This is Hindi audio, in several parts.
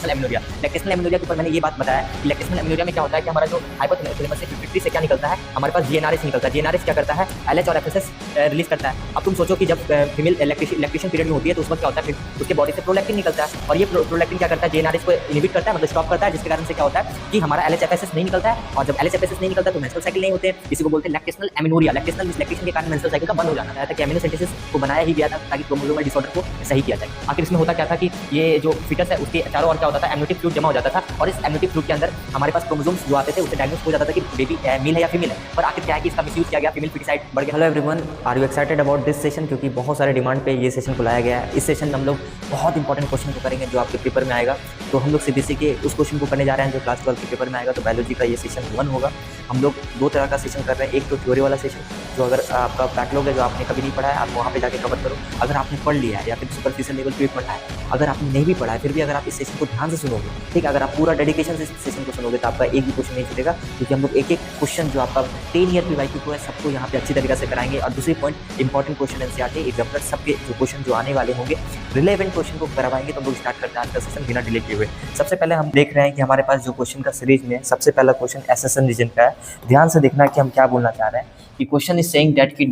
Lactational amenorrhoea. लैक्टेशनल एमिनोरिया के ऊपर मैंने ये बात बताया कि लैक्टेशनल एमिनोरिया में क्या होता है कि हमारा जो हाइपोथैलेमस से पिट्यूटरी से क्या निकलता है, हमारे पास जीएनआरएच निकलता है। जीएनआरएच क्या करता है, एलएच और एफएसएस रिलीज करता है। अब तुम सोचो कि जब फीमेल लैक्टेशन पीरियड में होती है तो उस वक्त क्या होता है, फिर उसके बॉडी से प्रोलैक्टिन निकलता है और ये प्रोलैक्टिन क्या करता है, जीएनआरएच को इनहिबिट करता है, मतलब स्टॉप करता है, जिसके कारण से क्या होता है कि हमारा एलएच एफएसएस नहीं निकलता है और जब एलएच एफएसएस नहीं निकलता तो मेंस्ट्रुअल साइकिल नहीं होते हैं। इसी को बोलते हैं लैक्टेशनल एमिनोरिया। लैक्टेशनल लैक्टेशन के कारण मेंस्ट्रुअल साइकिल का बंद हो जाना था कि एमिनोसिंथेसिस को बनाया ही गया था ताकि क्रोमोसोमल डिसऑर्डर को सही किया जाए। आखिर इसमें होता क्या था कि ये जो फीटस है उसके चारों ओर क्या होता था, एमनियोटिक फ्लूइड जमा हो जाता था और इस एमनियोटिक फ्लूइड के अंदर हमारे पास क्रोमोसोम्स जो आते थे उससे डायग्नोस हो जाता था कि बेबी मेल है या फीमेल है। पर आखिर क्या है कि इसका मिसयूज किया गया, फीमेल फीटिसाइड बढ़ गया। Hello everyone, are you excited about this session? क्योंकि बहुत सारे डिमांड पे ये सेशन को लाया गया है। इस सेशन में हम लोग बहुत इंपॉर्टेंट क्वेश्चन को करेंगे जो आपके पेपर में आएगा। तो हम लोग सीबीएसई के उस क्वेश्चन को करने जा रहे हैं जो क्लास 12 के पेपर में आएगा। तो बायोलॉजी का ये सेशन 1 होगा। हम लोग 2 तरह का सेशन कर रहे हैं। एक तो थ्योरी वाला सेशन जो अगर आपका बैकलॉग है, जो आपने कभी नहीं पढ़ा है, आप वहाँ पे जाके कवर करो। अगर आपने पढ़ लिया है या फिर सुपरफिशियल लेवल पे पढ़ा है, अगर आपने नहीं भी पढ़ा है फिर भी अगर आप इस सेशन को ध्यान से सुनोगे, ठीक है, अगर आप पूरा डेडिकेशन से इस सेशन को सुनोगे तो आपका एक भी क्वेश्चन नहीं छूटेगा, क्योंकि हम लोग एक एक क्वेश्चन जो आपका 10 ईयर पीवाईक्यू को है सबको यहाँ पे अच्छी तरीके से कराएंगे। और दूसरी point, important question NCERT exemplar सबके जो क्वेश्चन जो आने वाले होंगे रिलेवेंट क्वेश्चन को करवाएंगे। तो हम लोग स्टार्ट करते हैं आज का सेशन बिना डिले किए हुए। सबसे पहले हम देख रहे हैं कि हमारे पास जो क्वेश्चन का सीरीज में सबसे पहला क्वेश्चन एसेशन रीजन का है। ध्यान से देखना कि हम क्या बोलना चाह रहे हैं कि क्वेश्चन इज सेइंग दैट की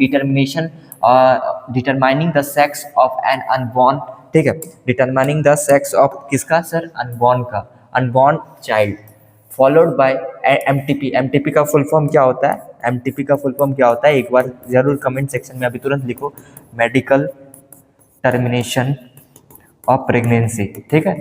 determining the sex of an unborn, ठीक है, डिटरमाइनिंग द सेक्स ऑफ किसका सर, अनबॉर्न का, unborn child, followed by MTP. MTP का फुल फॉर्म क्या होता है, एमटीपी का फुल फॉर्म क्या होता है, एक बार जरूर कमेंट सेक्शन में अभी तुरंत लिखो, मेडिकल टर्मिनेशन ऑफ प्रेगनेंसी, ठीक है,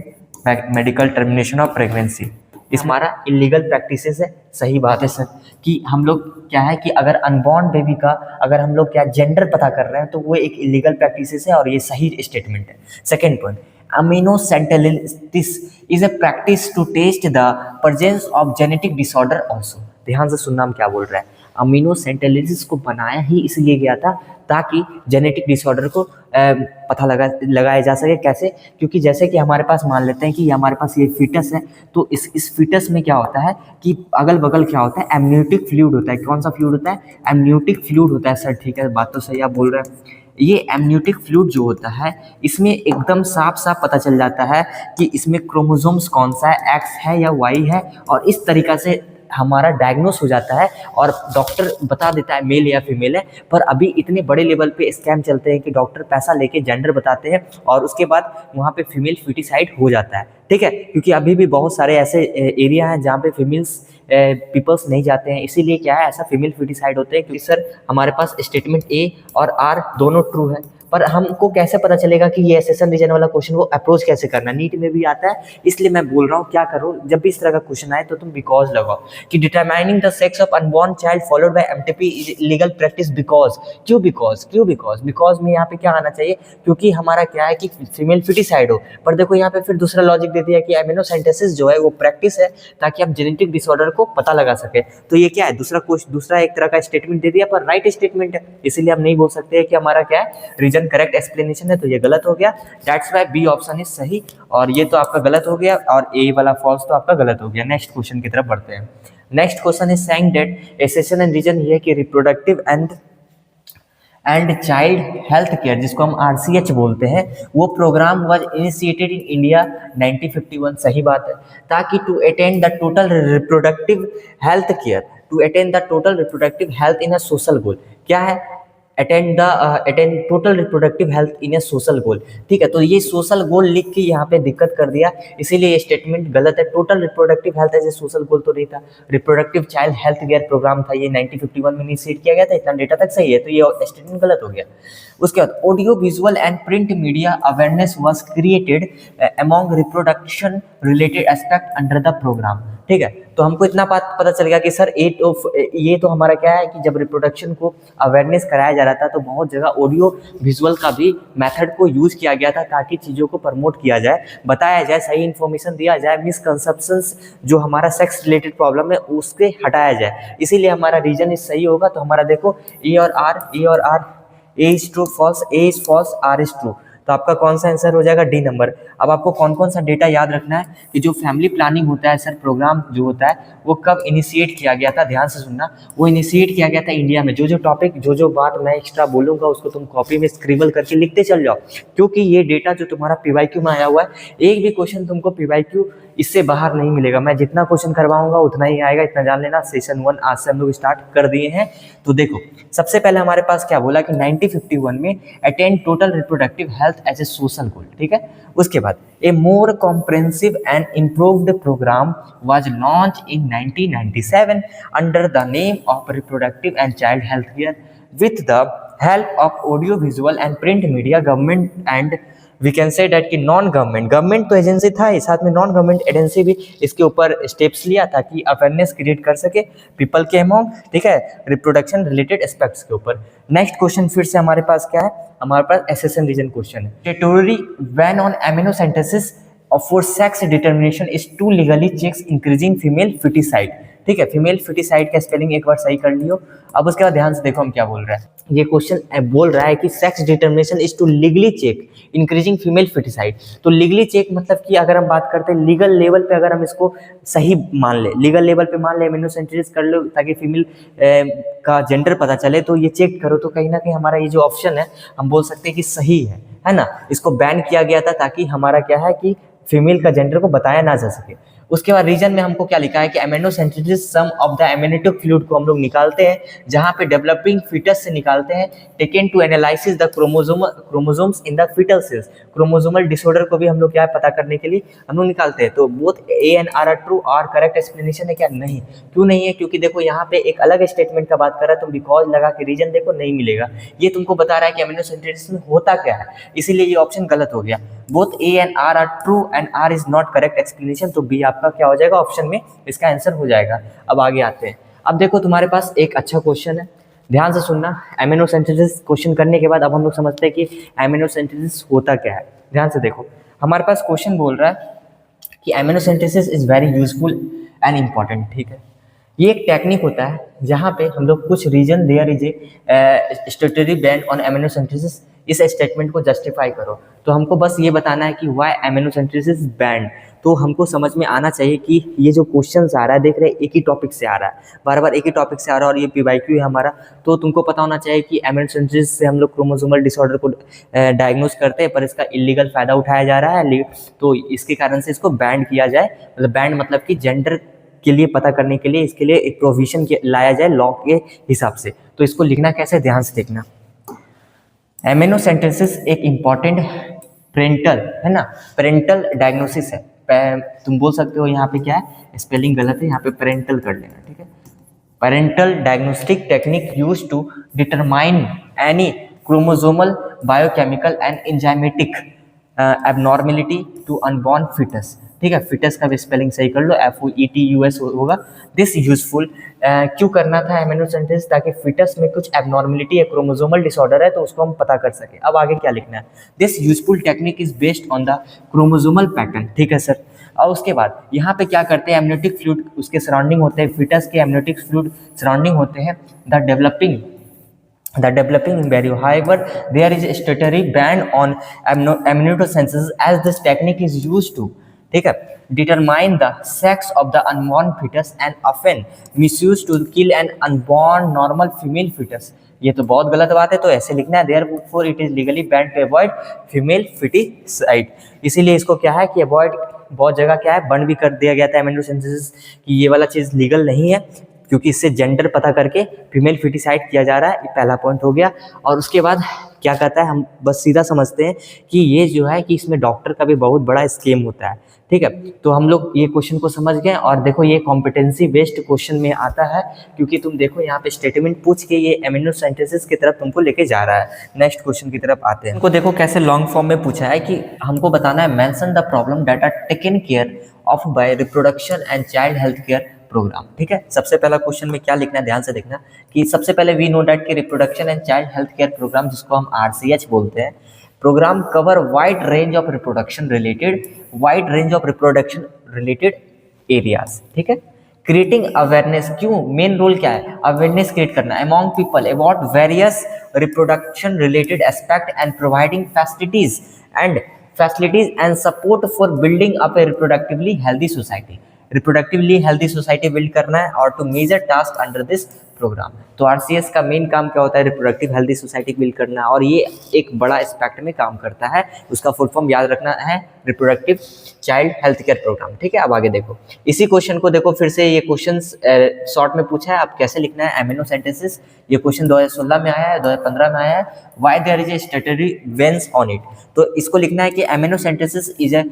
मेडिकल टर्मिनेशन ऑफ प्रेगनेंसी। इस हमारा इलीगल प्रैक्टिसेस है। सही बात है सर कि हम लोग क्या है कि अगर अनबॉर्न बेबी का अगर हम लोग क्या जेंडर पता कर रहे हैं तो वो एक इलीगल प्रैक्टिसेस है और ये सही स्टेटमेंट है। Second point, amniocentesis is a practice to test the presence of genetic disorder also। ध्यान से सुनना हम क्या बोल रहे हैं। अमीनोसेंटेलिसिस को बनाया ही इसलिए गया था ताकि जेनेटिक डिसऑर्डर को पता लगाया जा सके। कैसे? क्योंकि जैसे कि हमारे पास मान लेते हैं कि हमारे पास ये फीटस है, तो इस फीटस में क्या होता है कि अगल बगल क्या होता है, एमनियोटिक फ्लूइड होता है। कौन सा फ्लूइड होता है? एमनियोटिक फ्लूइड होता है सर, ठीक है, बात तो सही आप बोल रहे हैं। ये एमनियोटिक फ्लूइड जो होता है इसमें एकदम साफ साफ पता चल जाता है कि इसमें क्रोमोसोम्स कौन सा है, एक्स है या वाई है, और इस तरीका से हमारा डायग्नोस हो जाता है और डॉक्टर बता देता है मेल या फीमेल है। पर अभी इतने बड़े लेवल पे स्कैम चलते हैं कि डॉक्टर पैसा लेके जेंडर बताते हैं और उसके बाद वहाँ पे फीमेल फिटिसाइड हो जाता है, ठीक है, क्योंकि अभी भी बहुत सारे ऐसे एरिया हैं जहाँ पे फीमेल्स पीपल्स नहीं जाते हैं, इसीलिए क्या है ऐसा फीमेल फिटिसाइड होते हैं। क्योंकि सर हमारे पास स्टेटमेंट ए और आर दोनों ट्रू है, पर हमको कैसे पता चलेगा कि ये एसेशन रीजन वाला क्वेश्चन को अप्रोच कैसे करना है? नीट में भी आता है, इसलिए मैं बोल रहा हूँ क्या करो, जब भी इस तरह का क्वेश्चन आए तो तुम बिकॉज लगाओ कि determining the sex of unborn child followed by MTP is legal practice because. क्यों बिकॉज? क्यों बिकॉज? बिकॉज में यहाँ पे क्या आना चाहिए, क्योंकि हमारा क्या है कि फीमेल फिटिसाइड हो। पर देखो यहाँ पे फिर दूसरा लॉजिक दे दिया कि एमिनोसेंटेसिस जो है वो प्रैक्टिस है ताकि आप जेनेटिक डिसऑर्डर को पता लगा सके। तो ये क्या है, दूसरा एक तरह का स्टेटमेंट दे दिया, पर राइट स्टेटमेंट है, इसीलिए हम नहीं बोल सकते कि हमारा क्या है रीजन करेक्ट एक्सप्लेनेशन है, तो ये गलत हो गया। That's why B option is सही, और ये तो आपका गलत हो गया और ए वाला फॉल्स तो आपका गलत हो गया। नेक्स्ट क्वेश्चन की तरफ बढ़ते हैं। Next question is saying that assertion and reason ये है कि reproductive and child health care, जिसको हम आरसीएच बोलते हैं, वो programme was initiated in India 1951। सही बात है, ताकि to attain the total reproductive health care, to attain the total reproductive health in a social goal. क्या है? Attend total reproductive health in a social goal, ठीक है। तो ये सोशल गोल लिख के यहाँ पे दिक्कत कर दिया, इसीलिए ये स्टेटमेंट गलत है। Total reproductive health as a social goal तो नहीं था, reproductive child health care programme था, ये 1951 में इनिशिएट किया गया था, इतना डेटा तक सही है, तो ये स्टेटमेंट गलत हो गया। उसके बाद audio visual and print media awareness was created among reproduction related aspect under the programme, ठीक है। तो हमको इतना बात पता चल गया कि सर ये तो हमारा क्या है कि जब रिप्रोडक्शन को अवेयरनेस कराया जा रहा था तो बहुत जगह ऑडियो विजुअल का भी मेथड को यूज किया गया था ताकि चीज़ों को प्रमोट किया जाए, बताया जाए, सही इन्फॉर्मेशन दिया जाए, मिसकंसेप्शंस जो हमारा सेक्स रिलेटेड प्रॉब्लम है उसके हटाया जाए, इसीलिए हमारा रीजन इज सही होगा। तो हमारा देखो ए और R, A is true, false, A is false, R is true. तो तो आपका कौन सा आंसर हो जाएगा, डी नंबर। अब आपको कौन कौन सा डेटा याद रखना है कि जो फैमिली प्लानिंग होता है सर, प्रोग्राम जो होता है वो कब इनिशिएट किया गया था, ध्यान से सुनना। वो इनिशिएट किया गया था इंडिया में। जो टॉपिक जो बात मैं एक्स्ट्रा बोलूंगा उसको तुम कॉपी में स्क्रिबल करके लिखते चल जाओ, क्योंकि ये डेटा जो तुम्हारा पीवाईक्यू में आया हुआ है, एक भी क्वेश्चन तुमको पीवाईक्यू इससे बाहर नहीं मिलेगा। मैं जितना क्वेश्चन करवाऊंगा उतना ही आएगा, इतना जान लेना। सेशन 1 आज से हम लोग स्टार्ट कर दिए हैं। तो देखो सबसे पहले हमारे पास क्या बोला कि 1951 में attend total reproductive health as a social goal, ठीक है। उसके बाद a more comprehensive and improved program was launched in 1997 under the name of reproductive and child health care with the help of audio visual and print media, government and we can say that कि नॉन गवर्नमेंट तो एजेंसी था ही, साथ में नॉन गवर्नमेंट एजेंसी भी इसके ऊपर स्टेप्स लिया ताकि अवेयरनेस क्रिएट कर सके पीपल के अमॉन्ग, ठीक है, रिप्रोडक्शन रिलेटेड एस्पेक्ट्स के ऊपर। नेक्स्ट क्वेश्चन फिर से हमारे पास क्या है, हमारे पास एसेशन रीजन क्वेश्चन है। Statutory ban on amniocentesis for sex determination is to legally checks increasing female foeticide, ठीक है। फीमेल फिटिसाइड का स्पेलिंग एक बार सही कर लियो। अब उसके बाद ध्यान से देखो हम क्या बोल रहे हैं। ये क्वेश्चन बोल रहा है कि sex determination is to legally check increasing female foeticide. तो लीगली चेक मतलब कि अगर हम बात करते हैं लीगल लेवल पे, अगर हम इसको सही मान ले, लीगल लेवल पे मान ले, एमिनोसेंथेसिस कर लो ताकि फीमेल का जेंडर पता चले, तो ये चेक करो। तो कहीं ना कहीं हमारा ये जो ऑप्शन है हम बोल सकते हैं कि सही है ना। इसको बैन किया गया था ताकि हमारा क्या है कि फीमेल का जेंडर को बताया ना जा सके। उसके बाद रीजन में हमको क्या लिखा है कि एमिनोसेंथेसिस सम ऑफ द एमिनेटिक फ्लूइड को हम लोग निकालते हैं, जहां पे डेवलपिंग फीटस से निकालते हैं, taken to analysis the chromosomes in the foetal cells. Chromosomal disorder को भी हम लोग क्या है पता करने के लिए हम लोग निकालते हैं। तो both A and R are true और करेक्ट एक्सप्लेनेशन है क्या? नहीं। क्यों नहीं है? क्योंकि देखो यहाँ पे एक अलग स्टेटमेंट का बात कर रहा है, तुम बिकॉज लगा के रीजन देखो नहीं मिलेगा। ये तुमको बता रहा है कि एमिनोसेंथेसिस में होता क्या है, इसीलिए ये ऑप्शन गलत हो गया। Both A and R are true and R is not correct explanation, तो बी आपका क्या हो जाएगा ऑप्शन में इसका आंसर हो जाएगा। अब आगे आते हैं। अब देखो तुम्हारे पास एक अच्छा क्वेश्चन है, ध्यान से सुनना। एमिनोसेंथेसिस क्वेश्चन करने के बाद अब हम लोग समझते हैं कि एमिनोसेंथेसिस होता क्या है। ध्यान से देखो हमारे पास क्वेश्चन बोल रहा है कि amniocentesis is very useful and important, ठीक है। ये एक टेक्निक होता है जहाँ पे हम लोग कुछ reason there is a statutory ban on amniocentesis, इस स्टेटमेंट को जस्टिफाई करो। तो हमको बस ये बताना है कि व्हाई एमिनोसेंथेसिस बैंड। तो हमको समझ में आना चाहिए कि ये जो क्वेश्चन आ रहा है, देख रहे हैं एक ही टॉपिक से आ रहा है, बार बार एक ही टॉपिक से आ रहा है और ये पीवाईक्यू है हमारा। तो तुमको पता होना चाहिए कि एमिनोसेंथेसिस से हम लोग क्रोमोसोमल डिसऑर्डर को डायग्नोज करते हैं, पर इसका इलीगल फायदा उठाया जा रहा है। तो इसके कारण से इसको बैंड किया जाए, मतलब बैंड मतलब कि जेंडर के लिए पता करने के लिए इसके लिए एक प्रोविजन लाया जाए लॉ के हिसाब से। तो इसको लिखना कैसे, ध्यान से देखना। एमिनोसेंथेसिस एक इम्पॉर्टेंट पेरेंटल है ना, पेरेंटल डायग्नोसिस है। तुम बोल सकते हो यहाँ पे क्या है, स्पेलिंग गलत है, यहाँ पे पेरेंटल कर लेना, ठीक है। Parental diagnostic technique used to determine any chromosomal biochemical and enzymatic abnormality to unborn foetus, ठीक है। फिटस का भी स्पेलिंग सही कर लो, FOETUS होगा। दिस यूजफुल क्यों करना था एमिनोसेंथेसिस, ताकि फिटस में कुछ एबनॉर्मेलिटी या क्रोमोसोमल डिसऑर्डर है तो उसको हम पता कर सके। अब आगे क्या लिखना है, this useful technique is based on the chromosomal pattern, ठीक है सर। और उसके बाद यहाँ पे क्या करते हैं, एमनियोटिक फ्लूइड उसके सराउंडिंग होते हैं, फिटस के एमनियोटिक फ्लूइड सराउंडिंग होते हैं। The developing embryo, however there is a statutory ban on amniocentesis as this technique is used to, ठीक है, determine the sex of the unborn fetus and often misused to kill an unborn normal female fetus। ये तो बहुत गलत बात है, तो ऐसे लिखना है therefore it is legally banned to avoid female feticide। इसीलिए इसको क्या है कि अवॉइड बहुत जगह क्या है बंद भी कर दिया गया था एमिनोसेंथेसिस कि ये वाला चीज़ लीगल नहीं है, क्योंकि इससे जेंडर पता करके फीमेल फिटिसाइड किया जा रहा है। पहला पॉइंट हो गया। और उसके बाद क्या कहता है, हम बस सीधा समझते हैं कि ये जो है कि इसमें डॉक्टर का भी बहुत बड़ा स्कीम होता है, ठीक है। तो हम लोग ये क्वेश्चन को समझ गए। और देखो ये कॉम्पिटेंसी बेस्ड क्वेश्चन में आता है, क्योंकि तुम देखो यहाँ पे स्टेटमेंट पूछ के ये एमिनोसेंथेसिस की तरफ तुमको लेके जा रहा है। नेक्स्ट क्वेश्चन की तरफ आते हैं। हमको देखो कैसे लॉन्ग फॉर्म में पूछा है कि हमको बताना है mention the problem that are taken care of by reproduction and child health care programme, ठीक है। सबसे पहला क्वेश्चन में क्या लिखना है, ध्यान से देखना कि सबसे पहले वी नो दैट कि reproduction and child health care programme, जिसको हम RCH बोलते हैं, programme cover wide range of reproduction related areas, ठीक है। क्रिएटिंग अवेयरनेस, क्यों मेन रोल क्या है, अवेयरनेस क्रिएट करना among people about various reproduction related aspect and providing facilities and facilities and support for building up a reproductively healthy society. Reproductively healthy society build करना है और two major task under this programme. तो आरसीएस का मेन काम क्या होता है? रिप्रोडक्टिव हेल्दी सोसाइटी बिल्ड करना, और ये एक बड़ा एस्पेक्ट में काम करता है। उसका फुल फॉर्म याद रखना है, reproductive child health care programme. ठीक है, अब आगे देखो इसी क्वेश्चन को देखो फिर से, ये क्वेश्चन शॉर्ट में पूछा है, आप कैसे लिखना है एमिनो सिंथेसिस। ये क्वेश्चन 2016 में आया है, 2015 में आया है। Why there is a statutory वेंस ऑन इट। तो इसको लिखना है कि amniocentesis is a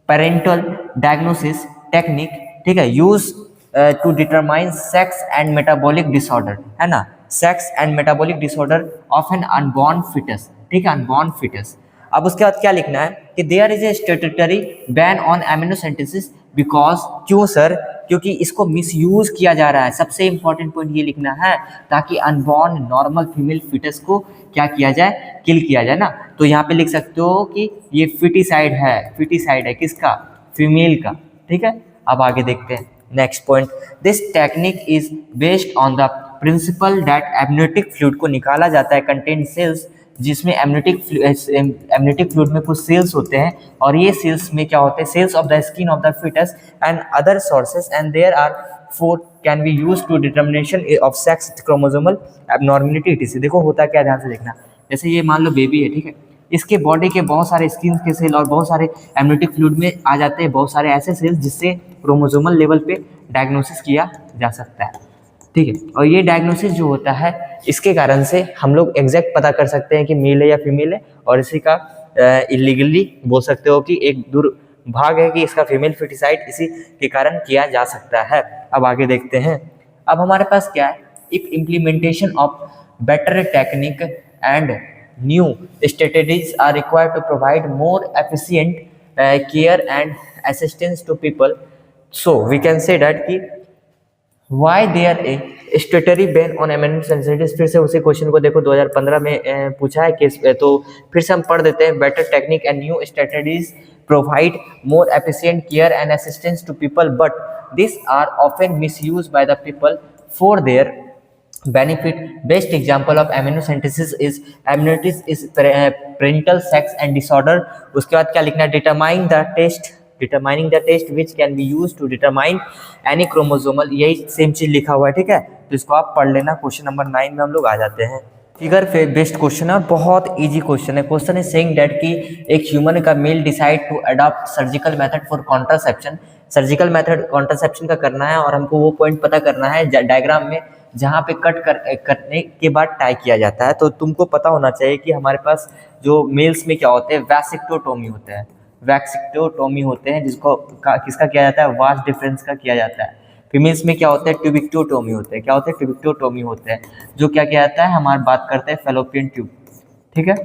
parental diagnosis technique, ठीक है, use to determine sex and metabolic disorder, है ना, sex and metabolic disorder of an unborn foetus. ठीक है, अनबॉर्न फिटस। अब उसके बाद क्या लिखना है कि there is a statutory ban on amniocentesis because, क्यों सर? क्योंकि इसको मिसयूज किया जा रहा है। सबसे इंपॉर्टेंट पॉइंट ये लिखना है ताकि अनबॉर्न नॉर्मल फीमेल फिटस को क्या किया जाए? किल किया जाए ना। तो यहाँ पे लिख सकते हो कि ये फिटिसाइड है, फिटिसाइड है किसका? फीमेल का। ठीक है, अब आगे देखते हैं next point. This technique is based on the principal that amniotic fluid को निकाला जाता है कंटेन सेल्स, जिसमें एमनियोटिक फ्लूइड में कुछ सेल्स होते हैं, और ये सेल्स में क्या होते हैं? Cells of the skin of the foetus and other sources, and there are 4 can be use to determination of sex chromosomal abnormality etc। देखो होता क्या, ध्यान से देखना। जैसे ये मान लो बेबी है, ठीक है, इसके बॉडी के बहुत सारे स्किन के सेल और बहुत सारे एमनियोटिक फ्लूइड में आ जाते हैं बहुत सारे ऐसे सेल्स जिससे क्रोमोसोमल लेवल पे डायग्नोसिस किया जा सकता है। ठीक है, और ये डायग्नोसिस जो होता है इसके कारण से हम लोग एग्जैक्ट पता कर सकते हैं कि मेल है या फीमेल है, और इसी का इलीगली बोल सकते हो कि एक दुर्भाग है कि इसका फीमेल फिटिसाइड इसी के कारण किया जा सकता है। अब आगे देखते हैं। अब हमारे पास क्या है? एक implementation of better technique and new strategies are required to provide more efficient care and assistance to people. So we can say that कि why there a statutory ban on amino sensitivity। फिर से उसी क्वेश्चन को देखो 2015 में पूछा है केस, तो फिर से हम पढ़ देते हैं। better technique and new strategies provide more efficient care and assistance to people, but these are often misused by the people for their benefit। Best example of amniocentesis is amniotis is parental sex and disorder। उसके बाद क्या लिखना है? determining the test which can be used to determine any chromosomal। यही सेम चीज लिखा हुआ है, ठीक है, तो इसको आप पढ़ लेना। क्वेश्चन नंबर 9 में हम लोग आ जाते हैं। फिगर पे बेस्ट क्वेश्चन है, बहुत इजी क्वेश्चन है। क्वेश्चन इज सेइंग दैट कि एक ह्यूमन का male decide to adopt surgical method for contraception. Surgical method contraception का करना है, और हमको वो पॉइंट पता करना है डायग्राम में जहाँ पे करने के बाद टाई किया जाता है। तो तुमको पता होना चाहिए कि हमारे पास जो मेल्स में क्या होते हैं? वैसेक्टोटोमी होते हैं, वैसेक्टोटोमी होते हैं, जिसको किसका किया जाता है? वास्ट डिफरेंस का किया जाता है। फीमेल्स में क्या होता है? ट्यूबिक्टोटोमी होते हैं। क्या होते हैं? ट्यूबिक्टोटोमी होते हैं, जो क्या किया जाता है? हमारी बात करते हैं फेलोपियन ट्यूब, ठीक है,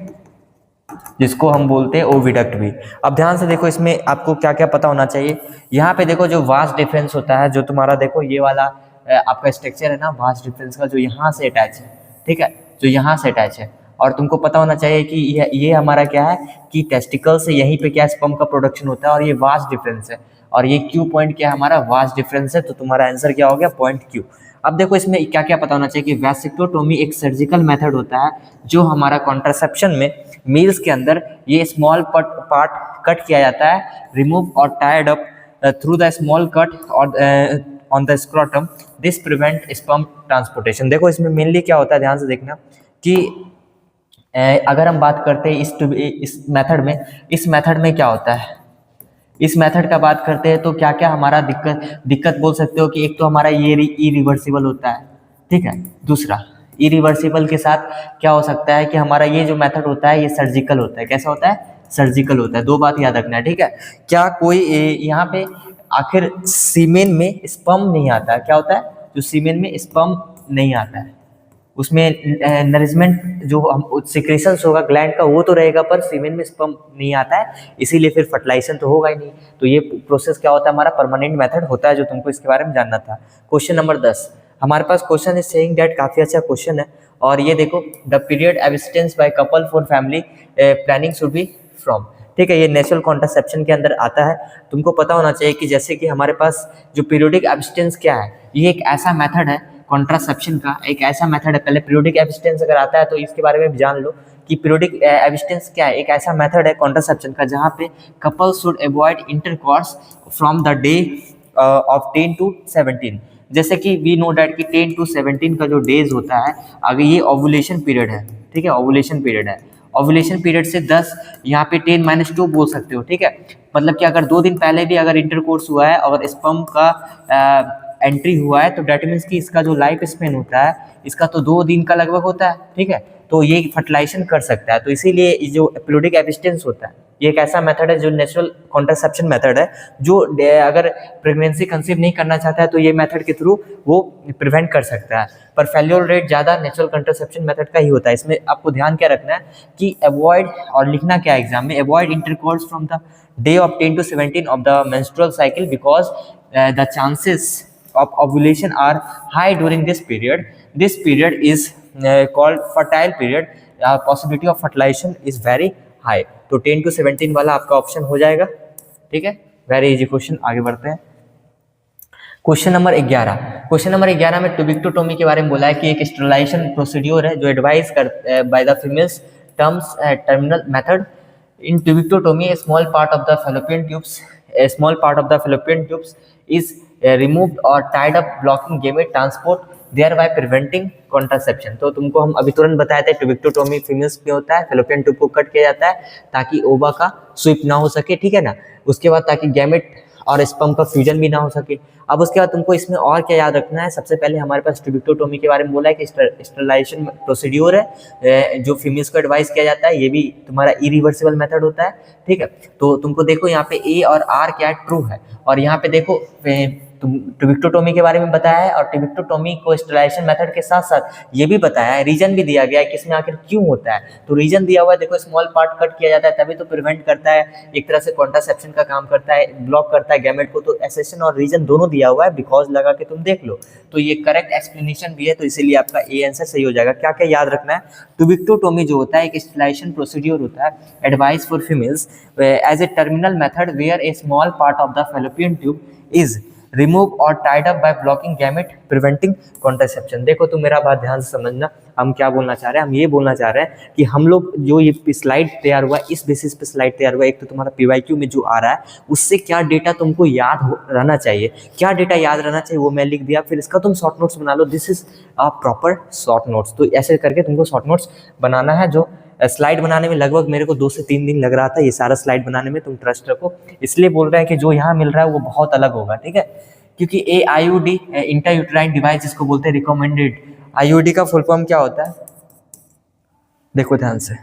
जिसको हम बोलते हैं ओविडक्ट भी। अब ध्यान से देखो, इसमें आपको क्या क्या पता होना चाहिए। यहाँ पे देखो जो वास्ट डिफरेंस होता है, जो तुम्हारा देखो ये वाला आपका स्ट्रक्चर है ना, वास्ट डिफरेंस का, जो यहाँ से अटैच है, ठीक है, जो यहाँ से अटैच है, और तुमको पता होना चाहिए कि ये हमारा क्या है कि टेस्टिकल से यहीं पे क्या स्पर्म का प्रोडक्शन होता है, और ये वास्ट डिफरेंस है, और ये क्यू पॉइंट क्या है? हमारा वास्ट डिफरेंस है। तो तुम्हारा आंसर क्या हो गया? Point Q. अब देखो इसमें क्या क्या पता होना चाहिए कि वैसेक्टोटोमी एक सर्जिकल मेथड होता है जो हमारा कॉन्ट्रासेप्शन में मेल्स के अंदर ये स्मॉल पार्ट कट किया जाता है, रिमूव और tied up through the small cut और on the scrotum. This prevent sperm transportation. देखो इसमें मेनली क्या होता है, ध्यान से देखना कि अगर हम बात करते हैं इस मेथड में क्या होता है, इस मेथड का बात करते हैं तो क्या क्या हमारा दिक्कत बोल सकते हो कि एक तो हमारा ये इरिवर्सिबल होता है, ठीक है, दूसरा इरिवर्सिबल के साथ क्या हो सकता है कि हमारा ये जो मेथड होता है ये सर्जिकल होता है। कैसा होता है? सर्जिकल होता है। दो बात याद रखना है, ठीक है। क्या कोई यहाँ पे आखिर सीमेन में स्पर्म नहीं आता है? क्या होता है? जो सीमेन में स्पर्म नहीं आता है उसमें नरिशमेंट जो हम सिक्रेशंस होगा ग्लैंड का वो तो रहेगा, पर सीमेन में स्पर्म नहीं आता है, इसीलिए फिर फर्टिलाइजेशन तो होगा ही नहीं। तो ये प्रोसेस क्या होता है? हमारा परमानेंट मेथड होता है, जो तुमको इसके बारे में जानना था। क्वेश्चन नंबर 10 हमारे पास क्वेश्चन इज सेइंग दैट, काफ़ी अच्छा क्वेश्चन है, और ये देखो the period abstinence by couple for family planning should be from, ठीक है, ये नेचुरल कॉन्ट्रासेप्शन के अंदर आता है। तुमको पता होना चाहिए कि जैसे कि हमारे पास जो पीरियोडिक एब्स्टेंस क्या है, ये एक ऐसा मेथड है कॉन्ट्रासेप्शन का, एक ऐसा मेथड है। पहले पीरियोडिक एब्स्टेंस अगर आता है तो इसके बारे में भी जान लो कि पीरियोडिक एब्स्टिनेंस क्या है, एक ऐसा मेथड है कॉन्ट्रासेप्शन का जहाँ पे couple should avoid intercourse from the day of 10 to 17। जैसे कि वी नो डैट कि 10 to 17 का जो डेज होता है, अगर ये ओवुलेशन पीरियड है, ठीक है, ओवुलेशन पीरियड है, ओवुलेशन पीरियड से 10 यहाँ पे 10-2 बोल सकते हो, ठीक है। मतलब कि अगर 2 दिन पहले भी अगर इंटरकोर्स हुआ है और स्पर्म का एंट्री हुआ है तो डेट मीन्स कि इसका जो लाइफ स्पेन होता है इसका तो 2 दिन का लगभग होता है, ठीक है। तो ये फर्टिलाइजेशन कर सकता है, तो इसीलिए जो पीरियोडिक एब्स्टिनेंस होता है ये एक ऐसा मेथड है जो नेचुरल कॉन्ट्रासेप्शन मेथड है, जो अगर प्रेगनेंसी कंसीव नहीं करना चाहता है तो ये मेथड के थ्रू वो प्रिवेंट कर सकता है। पर फेल्योर रेट ज़्यादा नेचुरल कॉन्ट्रासेप्शन मेथड का ही होता है। इसमें आपको ध्यान क्या रखना है कि अवॉइड, और लिखना क्या एग्जाम में, avoid intercourse from the day of 10 to 17 of the menstrual cycle because the chances of ovulation are high during this period. This period is called fertile period. Possibility of fertilization is very high. तो 10 to 17 वाला आपका ऑप्शन हो जाएगा, ठीक है। वेरी इजी क्वेश्चन, आगे बढ़ते हैं। क्वेश्चन नंबर 11, क्वेश्चन नंबर 11 में ट्यूबिक्टोटोमी के बारे में बोला है कि एक स्टरलाइजेशन प्रोसीड्योर है जो एडवाइज कर by the females terms terminal method in tubectomy. Small part of the fallopian tubes, small part of the fallopian tubes is removed or tied up blocking gamete transport thereby preventing contraception। तो तुमको हम अभी तुरंत बताए थे ट्यूबिक्टोटोमी फीमेल्स में होता है, फैलोपियन ट्यूब को कट किया जाता है ताकि ओवा का स्वीप ना हो सके, ठीक है ना। उसके बाद ताकि गैमेट और स्पर्म का फ्यूजन भी ना हो सके। अब उसके बाद तुमको इसमें और क्या याद रखना है, सबसे पहले हमारे पास ट्यूबिक्टोटोमी के बारे में बोला है कि स्टरलाइजेशन प्रोसीड्योर है जो फीमेल्स को एडवाइस किया जाता है, ये भी तुम्हारा इरिवर्सिबल मेथड होता है, ठीक है। तो तुमको देखो यहाँ पे ए और आर क्या है, ट्रू है, और यहाँ पे देखो ट्यूबिक्टोटोमी के बारे में बताया है और ट्यूबिक्टोटोमी को स्टरलाइजेशन मेथड के साथ साथ ये भी बताया है, रीजन भी दिया गया है कि इसमें आखिर क्यों होता है। तो रीजन दिया हुआ है, देखो स्मॉल पार्ट कट किया जाता है तभी तो प्रिवेंट करता है, एक तरह से कॉन्ट्रासेप्शन का काम करता है, ब्लॉक करता है गैमेट को। तो एसेशन और रीजन दोनों दिया हुआ है, बिकॉज लगा के तुम देख लो। तो ये करेक्ट एक्सप्लेनेशन भी है, तो इसीलिए आपका ए आंसर सही हो जाएगा। क्या क्या याद रखना है, ट्यूबिक्टोटोमी जो होता है एक स्टरलाइजेशन प्रोसीड्योर होता है advice for females as a terminal method where a small part of the fallopian tube is remove और tied up by blocking gamete preventing contraception. देखो तुम मेरा बात ध्यान से समझना, हम क्या बोलना चाह रहे हैं, हम ये बोलना चाह रहे हैं कि हम लोग जो ये स्लाइड तैयार हुआ इस बेसिस पे स्लाइड तैयार हुआ, एक तो तुम्हारा पीवाईक्यू में जो आ रहा है उससे क्या डेटा तुमको याद रहना चाहिए, क्या डेटा याद रहना चाहिए वो मैं लिख दिया, फिर इसका तुम शॉर्ट नोट्स बना लो। This is a proper short notes. तो ऐसे करके तुमको शॉर्ट नोट्स बनाना है। जो स्लाइड बनाने में लगभग मेरे को 2 से 3 दिन लग रहा था, ये सारा स्लाइड बनाने में, तुम ट्रस्ट रखो। इसलिए बोल रहे हैं कि जो यहाँ मिल रहा है वो बहुत अलग होगा, ठीक है, क्योंकि ए आईयूडी इंट्रायूट्राइन डिवाइस जिसको बोलते हैं रिकमेंडेड। आईयूडी का फुल फॉर्म क्या होता है, देखो ध्यान से,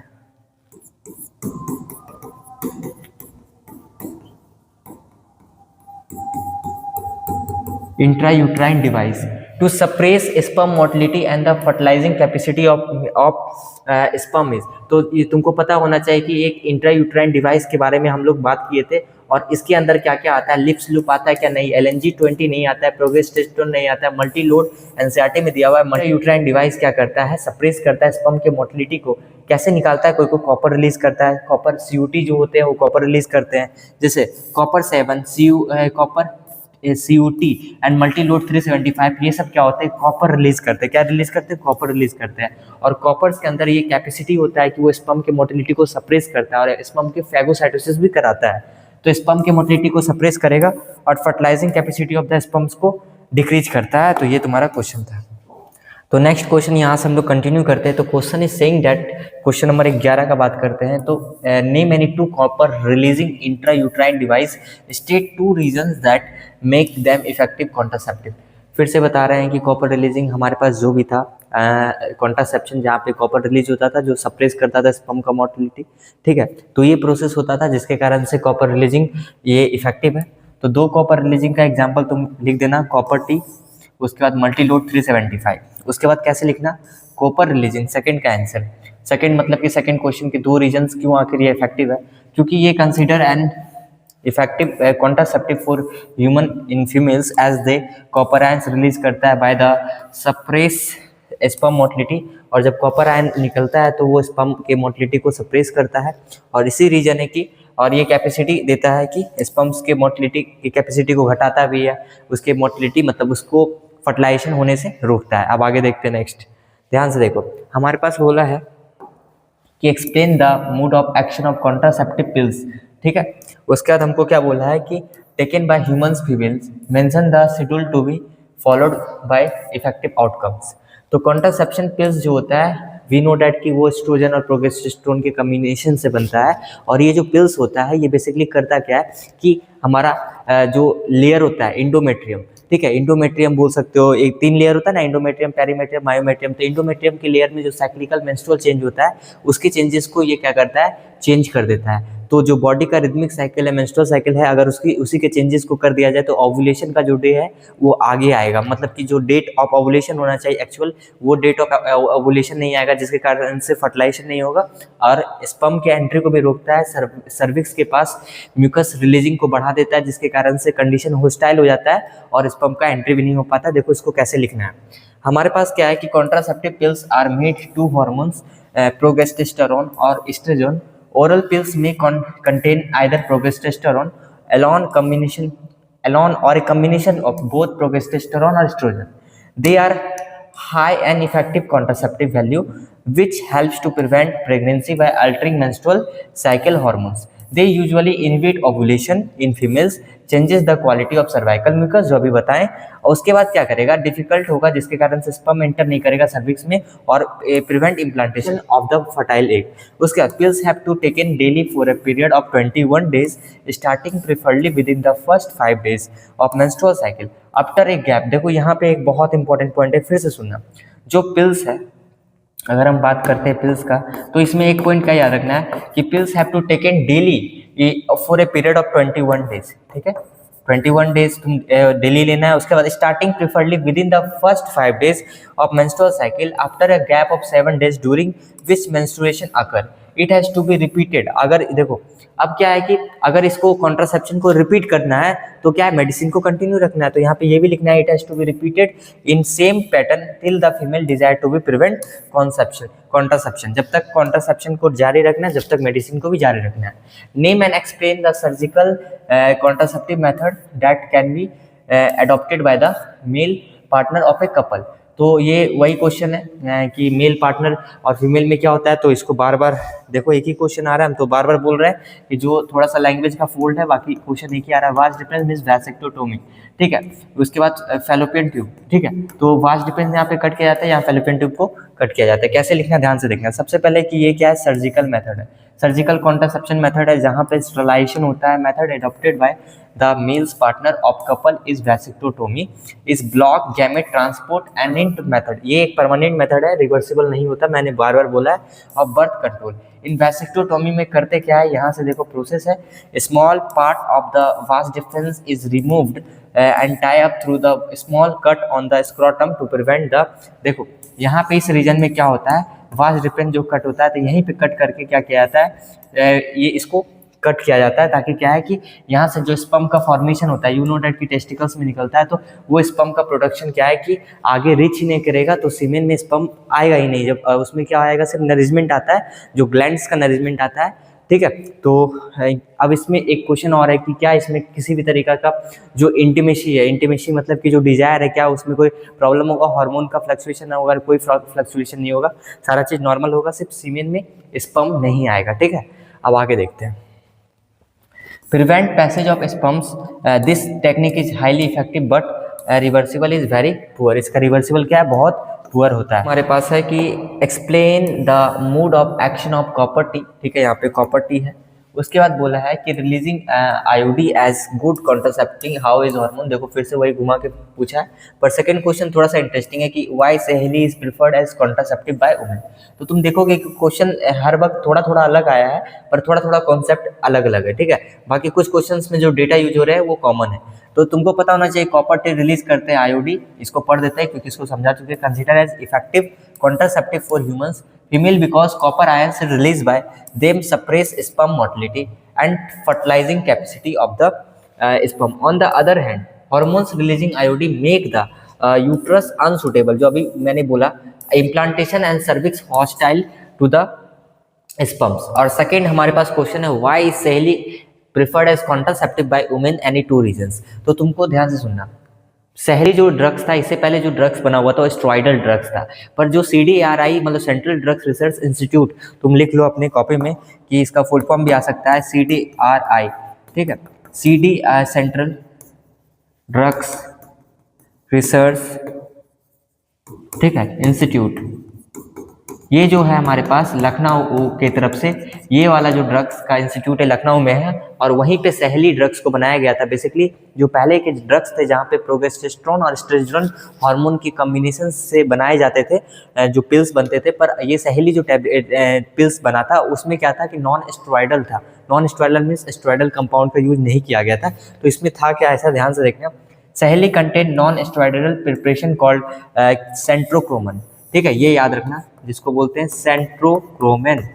intrauterine device to suppress sperm motility and the fertilizing capacity of sperm is. तो ये तुमको पता होना चाहिए कि एक इंट्रायूट्राइन डिवाइस के बारे में हम लोग बात किए थे, और इसके अंदर क्या क्या आता है, लिप्स लूप आता है क्या, नहीं, LNG-20 नहीं आता है, प्रोगेस्टेरोन नहीं आता है, मल्टी लोड एनसीईआरटी में दिया हुआ है। इंट्रायूट्राइन डिवाइस क्या करता है, सप्रेस करता है स्पर्म के मोटिलिटी को। कैसे निकालता है, कोई को कॉपर रिलीज करता है, कॉपर CUT जो होते हैं वो कॉपर रिलीज करते हैं, जैसे copper 7 copper CUT and multi load 375, ये सब क्या होते हैं, कॉपर रिलीज करते हैं। क्या रिलीज करते हैं, कॉपर रिलीज करते हैं। और कॉपर्स के अंदर ये कैपेसिटी होता है कि वो स्पर्म के मोटिलिटी को सप्रेस करता है और स्पर्म के फैगोसाइटोसिस भी कराता है। तो स्पर्म के मोटिलिटी को सप्रेस करेगा और fertilising capacity of the sperms को डिक्रीज करता है। तो ये तुम्हारा क्वेश्चन था। तो नेक्स्ट क्वेश्चन यहाँ से हम लोग कंटिन्यू करते हैं। तो question is saying that, question number 11 का बात करते हैं। तो name any 2 copper releasing intrauterine device, state 2 reasons that make them effective contraceptive. फिर से बता रहे हैं कि कॉपर रिलीजिंग हमारे पास जो भी था कॉन्ट्रासेप्शन जहाँ पे कॉपर रिलीज होता था जो सप्रेस करता था स्पर्म का मोटिलिटी, ठीक है। तो ये प्रोसेस होता था जिसके कारण से कॉपर रिलीजिंग ये इफेक्टिव है। तो 2 कॉपर रिलीजिंग का एग्जाम्पल तुम लिख देना, कॉपर T, उसके बाद मल्टी लोड 375, उसके बाद कैसे लिखना, कॉपर रिलीजिंग, सेकंड का आंसर। सेकंड मतलब कि सेकंड क्वेश्चन के 2 रीजंस क्यों आखिर ये इफेक्टिव है, क्योंकि ये consider an effective contraceptive for human in females as they copper ions release करता है by the suppress sperm motility. और जब कॉपर आयन निकलता है तो वो स्पर्म के मोटिलिटी को सप्रेस करता है, और इसी रीजन है कि, और ये कैपेसिटी देता है कि स्पर्म्स के मोटिलिटी की कैपेसिटी को घटाता भी है, उसके मोटिलिटी मतलब उसको फर्टिलाइजेशन होने से रोकता है। अब आगे देखते हैं नेक्स्ट, ध्यान से देखो, हमारे पास बोला है कि explain the mode of action of contraceptive pills, ठीक है। उसके बाद हमको क्या बोला है कि taken by humans females, mention the schedule to be followed by effective outcomes. तो कॉन्ट्रासेप्शन पिल्स जो होता है वी नो डैट कि वो एस्ट्रोजन और प्रोजेस्टेरोन के कॉम्बिनेशन से बनता है, और ये जो पिल्स होता है ये बेसिकली करता क्या है कि हमारा जो लेयर होता है इंडोमेट्रियम, ठीक है, इंडोमेट्रियम बोल सकते हो, एक 3 लेयर होता है ना, इंडोमेट्रियम, पेरीमेट्रियम, मायोमेट्रियम। तो इंडोमेट्रियम के लेयर में जो साइक्लिकल मेंस्ट्रुअल चेंज होता है उसके चेंजेस को ये क्या करता है, चेंज कर देता है। तो जो बॉडी का रिदमिक साइकिल है, मेंस्ट्रुअल साइकिल है, अगर उसी के चेंजेस को कर दिया जाए तो ओव्यूलेशन का जो डे है वो आगे आएगा, मतलब कि जो डेट ऑफ ओव्यूलेशन होना चाहिए एक्चुअल वो डेट ऑफ ओव्यूलेशन नहीं आएगा, जिसके कारण से फर्टिलाइजेशन नहीं होगा और स्पर्म के एंट्री को भी रोकता है। सर्विक्स के पास म्यूकस रिलीजिंग को बढ़ा देता है, जिसके कारण से कंडीशन होस्टाइल हो जाता है और स्पर्म का एंट्री भी नहीं हो पाता। देखो इसको कैसे लिखना है, हमारे पास क्या है कि contraceptive pills are made to hormones progesterone और oestrogen. Oral pills may contain either progesterone alone or a combination of both progesterone or estrogen. They are high and effective contraceptive value, which helps to prevent pregnancy by altering menstrual cycle hormones. They usually inhibit ovulation in females, changes the quality of cervical mucus, जो अभी बताएं। और उसके बाद क्या करेगा, डिफिकल्ट होगा, जिसके कारण से स्पर्म एंटर नहीं करेगा सर्विक्स में और prevent implantation of the fertile egg. उसके बाद pills have to taken daily for a period of 21 days starting preferably within the first 5 days of menstrual cycle after a gap. देखो यहाँ पे एक बहुत इंपॉर्टेंट पॉइंट है, फिर से सुनना। जो पिल्स है, अगर हम बात करते हैं पिल्स का, तो इसमें एक पॉइंट का याद रखना है कि pills have to taken daily for a period of 21 days, ठीक है, 21 डेज तुम डेली लेना है। उसके बाद starting preferably within the first 5 days of menstrual cycle after a gap of 7 days during which menstruation occur, it has to be repeated. अगर देखो अब क्या है कि अगर इसको कॉन्ट्रासेप्शन को रिपीट करना है तो क्या है, मेडिसिन को कंटिन्यू रखना है, तो यहाँ पे ये भी लिखना है it has to be repeated in same pattern till the female desire to be prevent contraception. जब तक कॉन्ट्रासेप्शन को जारी रखना है, जब तक मेडिसिन को भी जारी रखना है। Name and explain the surgical contraceptive method that can be adopted by the male partner of a couple। तो ये वही क्वेश्चन है कि मेल पार्टनर और फीमेल में क्या होता है। तो इसको बार बार देखो, एक ही क्वेश्चन आ रहा है, हम तो बार बार बोल रहे हैं कि जो थोड़ा सा लैंग्वेज का फोल्ड है, बाकी क्वेश्चन एक ही आ रहा है। वास्ट डिफरेंस मींस वैसेक्टोटोमी, ठीक है। उसके बाद फैलोपियन ट्यूब, ठीक है। तो वास्ट डिफरेंस यहाँ पे कट किया जाता है, यहाँ फैलोपियन ट्यूब को कट किया जाता है। कैसे लिखना ध्यान से देखना। सबसे पहले कि ये क्या है, सर्जिकल मेथड है, सर्जिकल कॉन्ट्रासेप्शन मेथड है, जहाँ पे स्टरलाइजेशन होता है। Method adopted by the male's partner of couple is vasectomy, is block gamete transport and int method। ये एक परमानेंट मेथड है, रिवर्सिबल नहीं होता, मैंने बार बार बोला है। और बर्थ कंट्रोल इन वैसेक्टोटोमी में करते क्या है, यहाँ से देखो प्रोसेस है। Small part of the vas deferens is removed and tie up through the small cut on the scrotum to prevent the, देखो यहाँ पे इस रीजन में क्या होता है, वास डिफरेंस जो कट होता है तो यहीं पे कट करके क्या किया जाता है, ये इसको कट किया जाता है, ताकि क्या है कि यहाँ से जो स्पर्म का फॉर्मेशन होता है, यू नो डेट की टेस्टिकल्स में निकलता है, तो वो स्पर्म का प्रोडक्शन क्या है कि आगे रीच ही नहीं करेगा, तो सीमेन में स्पर्म आएगा ही नहीं। जब उसमें क्या आएगा, सिर्फ नरिजमेंट आता है, जो ग्लैंड्स का नरिजमेंट आता है, ठीक है। तो अब इसमें एक क्वेश्चन और है कि क्या इसमें किसी भी तरीका का जो इंटीमेसी है, इंटीमेसी मतलब कि जो डिजायर है, क्या उसमें कोई प्रॉब्लम होगा, हार्मोन का फ्लक्चुएशन होगा, कोई फ्लक्चुएशन नहीं होगा, सारा चीज़ नॉर्मल होगा, सिर्फ सीमेन में स्पर्म नहीं आएगा, ठीक है। अब आगे देखते हैं। Prevent passage of sperms, this technique is highly effective but reversible is very poor. इसका रिवर्सिबल क्या है, बहुत पुअर होता है। हमारे पास है कि explain the mode of action of copper T, ठीक है, यहाँ पे कॉपर टी है। उसके बाद बोला है कि releasing IUD as good contraceptive, how is hormone. देखो फिर से वही घुमा के पूछा है, पर सेकंड क्वेश्चन थोड़ा सा इंटरेस्टिंग है कि why Saheli is preferred as contraceptive by women. तो तुम देखोगे कि क्वेश्चन हर वक्त थोड़ा थोड़ा अलग आया है, पर थोड़ा थोड़ा कॉन्सेप्ट अलग अलग है, ठीक है। बाकी कुछ क्वेश्चंस में जो डेटा यूज हो रहे हैं वो कॉमन है। तो तुमको पता होना चाहिए कॉपर टी रिलीज करते हैं आईओडी, इसको पढ़ देते हैं क्योंकि इसको समझा चुके हैं। Consider as effective contraceptive for humans female because copper ions released by them suppress sperm motility and fertilizing capacity of the sperm. On the other hand, hormones releasing iodine make the uterus unsuitable, जो अभी मैंने बोला, implantation and cervix hostile to the sperms। और सेकेंड हमारे पास क्वेश्चन है why is सहेली preferred as contraceptive by women, any two reasons। तो तुमको ध्यान से सुनना, शहरी जो ड्रग्स था, इससे पहले जो ड्रग्स बना हुआ था वो स्टेरॉइडल ड्रग्स था। पर जो CDRI मतलब सेंट्रल ड्रग्स रिसर्च इंस्टीट्यूट, तुम लिख लो अपने कॉपी में कि इसका फुल फॉर्म भी आ सकता है CDRI, ठीक है, CD सेंट्रल ड्रग्स रिसर्च, ठीक है, इंस्टीट्यूट। ये जो है हमारे पास लखनऊ के तरफ से ये वाला जो ड्रग्स का इंस्टीट्यूट है लखनऊ में है, और वहीं पे सहेली ड्रग्स को बनाया गया था। बेसिकली जो पहले के ड्रग्स थे जहाँ पे प्रोजेस्टेरोन और एस्ट्रोजन हार्मोन की कॉम्बिनेशन से बनाए जाते थे, जो पिल्स बनते थे, पर ये सहेली जो पिल्स बना था उसमें क्या था कि नॉन स्टेरॉइडल था। Non steroidal means steroidal compound का यूज नहीं किया गया था। तो इसमें था क्या, ऐसा ध्यान से देखना, Saheli contain non steroidal preparation called centchroman, ठीक है, ये याद रखना, जिसको बोलते हैं सेंट्रोक्रोमेन।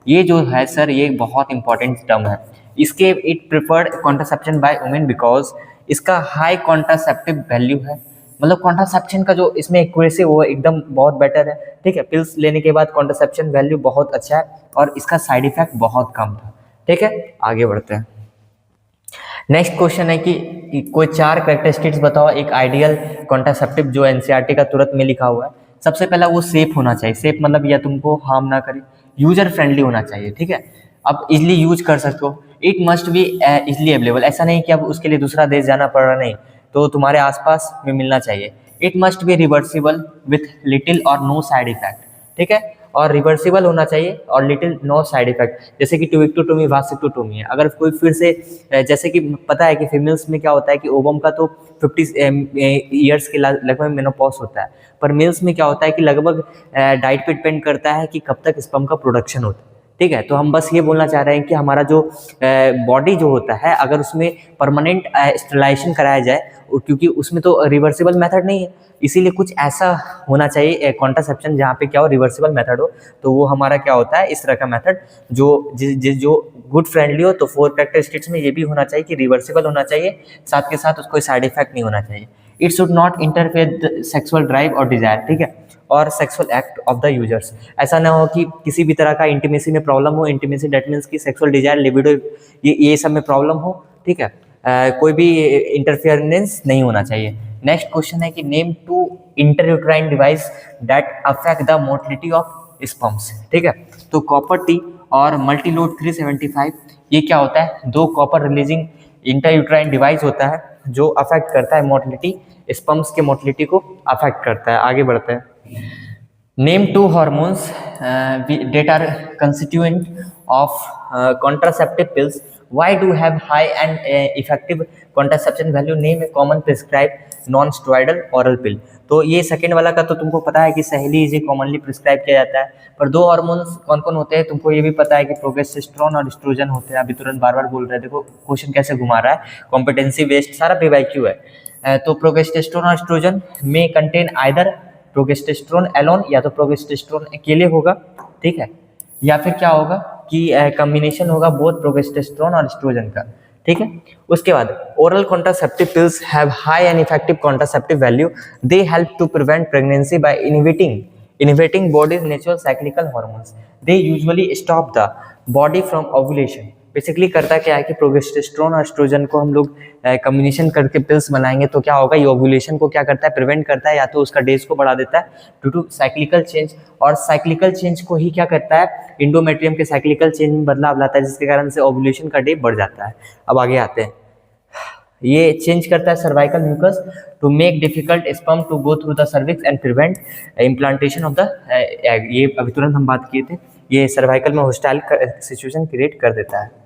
ये जो है सर ये बहुत इंपॉर्टेंट टर्म है। इसके it preferred contraception by women because इसका हाई कॉन्ट्रासेप्टिव वैल्यू है, मतलब कॉन्ट्रासेप्शन का जो इसमें एक्यूरेसी वो एकदम बहुत बेटर है, ठीक है। पिल्स लेने के बाद कॉन्ट्रासेप्शन वैल्यू बहुत अच्छा है और इसका साइड इफेक्ट बहुत कम था, ठीक है। आगे बढ़ते हैं। नेक्स्ट क्वेश्चन है कि कोई 4 कैरेक्टरिस्टिक्स बताओ एक आइडियल कॉन्ट्रासेप्टिव जो एनसीईआरटी का तुरंत में लिखा हुआ है। सबसे पहला वो सेफ होना चाहिए। सेफ मतलब या तुमको हार्म ना करे, यूजर फ्रेंडली होना चाहिए, ठीक है। अब इजिली यूज कर सकते हो। It must be easily available, ऐसा नहीं कि अब उसके लिए दूसरा देश जाना पड़ रहा, नहीं, तो तुम्हारे आसपास में मिलना चाहिए। It must be reversible with little और नो साइड इफेक्ट, ठीक है, और रिवर्सिबल होना चाहिए और लिटिल नो साइड इफेक्ट, जैसे कि टूविक्टोटोमी वासेक्टोटोमी है। अगर कोई फिर से जैसे कि पता है कि फीमेल्स में क्या होता है कि ओवम का तो 50 ईयर्स के लगभग मेनोपॉज होता है, पर मेल्स में क्या होता है कि लगभग डाइट पे डिपेंड करता है कि कब तक स्पर्म का प्रोडक्शन होता है, ठीक है। तो हम बस ये बोलना चाह रहे हैं कि हमारा जो बॉडी जो होता है अगर उसमें परमानेंट स्टेरिलाइजेशन कराया जाए, क्योंकि उसमें तो रिवर्सिबल मेथड नहीं है, इसीलिए कुछ ऐसा होना चाहिए कॉन्ट्रासेप्शन जहाँ पे क्या हो, रिवर्सिबल मेथड हो। तो वो हमारा क्या होता है, इस तरह का मेथड जो गुड फ्रेंडली हो। तो 4 कैरेक्टरिस्टिक्स में ये भी होना चाहिए कि रिवर्सिबल होना चाहिए, साथ के साथ उसको साइड इफेक्ट नहीं होना चाहिए। It should not interfere sexual drive और डिजायर, ठीक है, और sexual act of the users. ऐसा ना हो कि किसी भी तरह का इंटीमेसी में प्रॉब्लम हो। इंटीमेसी डेट मीन्स की सेक्सुअल डिजायर, लिबिडो, ये सब में प्रॉब्लम हो, ठीक है। कोई भी इंटरफेरेंस नहीं होना चाहिए। नेक्स्ट क्वेश्चन है कि name 2 intrauterine device that affect the motility of sperms, ठीक है। तो कॉपर टी और मल्टीलोड 375 ये क्या होता है, 2 कॉपर रिलीजिंग इंटरयूट्राइन डिवाइस होता है जो अफेक्ट करता है मोटिलिटी, स्पर्म्स के मोटिलिटी को अफेक्ट करता है। आगे बढ़ते हैं। Name 2 hormones that are constituent of contraceptive pills. Why do have high and effective contraception value? Name a common prescribed non-steroidal oral pill. तो ये सेकेंड वाला का तो तुमको पता है कि सहेली इसे कॉमनली प्रिस्क्राइब किया जाता है, पर 2 हार्मोन्स कौन कौन होते हैं तुमको ये भी पता है कि प्रोजेस्टेरोन और एस्ट्रोजन होते हैं। अभी तुरंत बार बार बोल रहे हैं, देखो क्वेश्चन कैसे घुमा रहा है, कॉम्पिटेंसी बेस्ड सारा PYQ है। तो प्रोजेस्टेरोन और एस्ट्रोजन में कंटेन आइदर प्रोजेस्टेरोन एलोन, या तो प्रोजेस्टेरोन अकेले होगा, ठीक है, या फिर क्या होगा कि कॉम्बिनेशन होगा बोथ प्रोजेस्टेरोन और एस्ट्रोजन का, ठीक है। उसके बाद oral contraceptive pills have high and effective contraceptive value. They help to prevent pregnancy by inhibiting body's natural cyclical hormones. They usually stop the body from ovulation. Basically करता क्या है कि प्रोजेस्टेरोन और एस्ट्रोजन को हम लोग कॉम्बिनेशन करके पिल्स बनाएंगे तो क्या होगा, ये ओव्यूलेशन को क्या करता है, प्रिवेंट करता है, या तो उसका डेज को बढ़ा देता है ड्यू टू साइक्लिकल चेंज, और साइक्लिकल चेंज को ही क्या करता है, इंडोमेट्रियम के साइक्लिकल चेंज में बदलाव लाता है, जिसके कारण से ओव्यूलेशन का डे बढ़ जाता है। अब आगे आते हैं। ये चेंज करता है cervical mucus to make difficult sperm to go through the cervix and prevent implantation of the egg. ये अभी तुरंत हम बात किए थे, ये सर्वाइकल में होस्टाइल सिचुएशन क्रिएट कर देता है।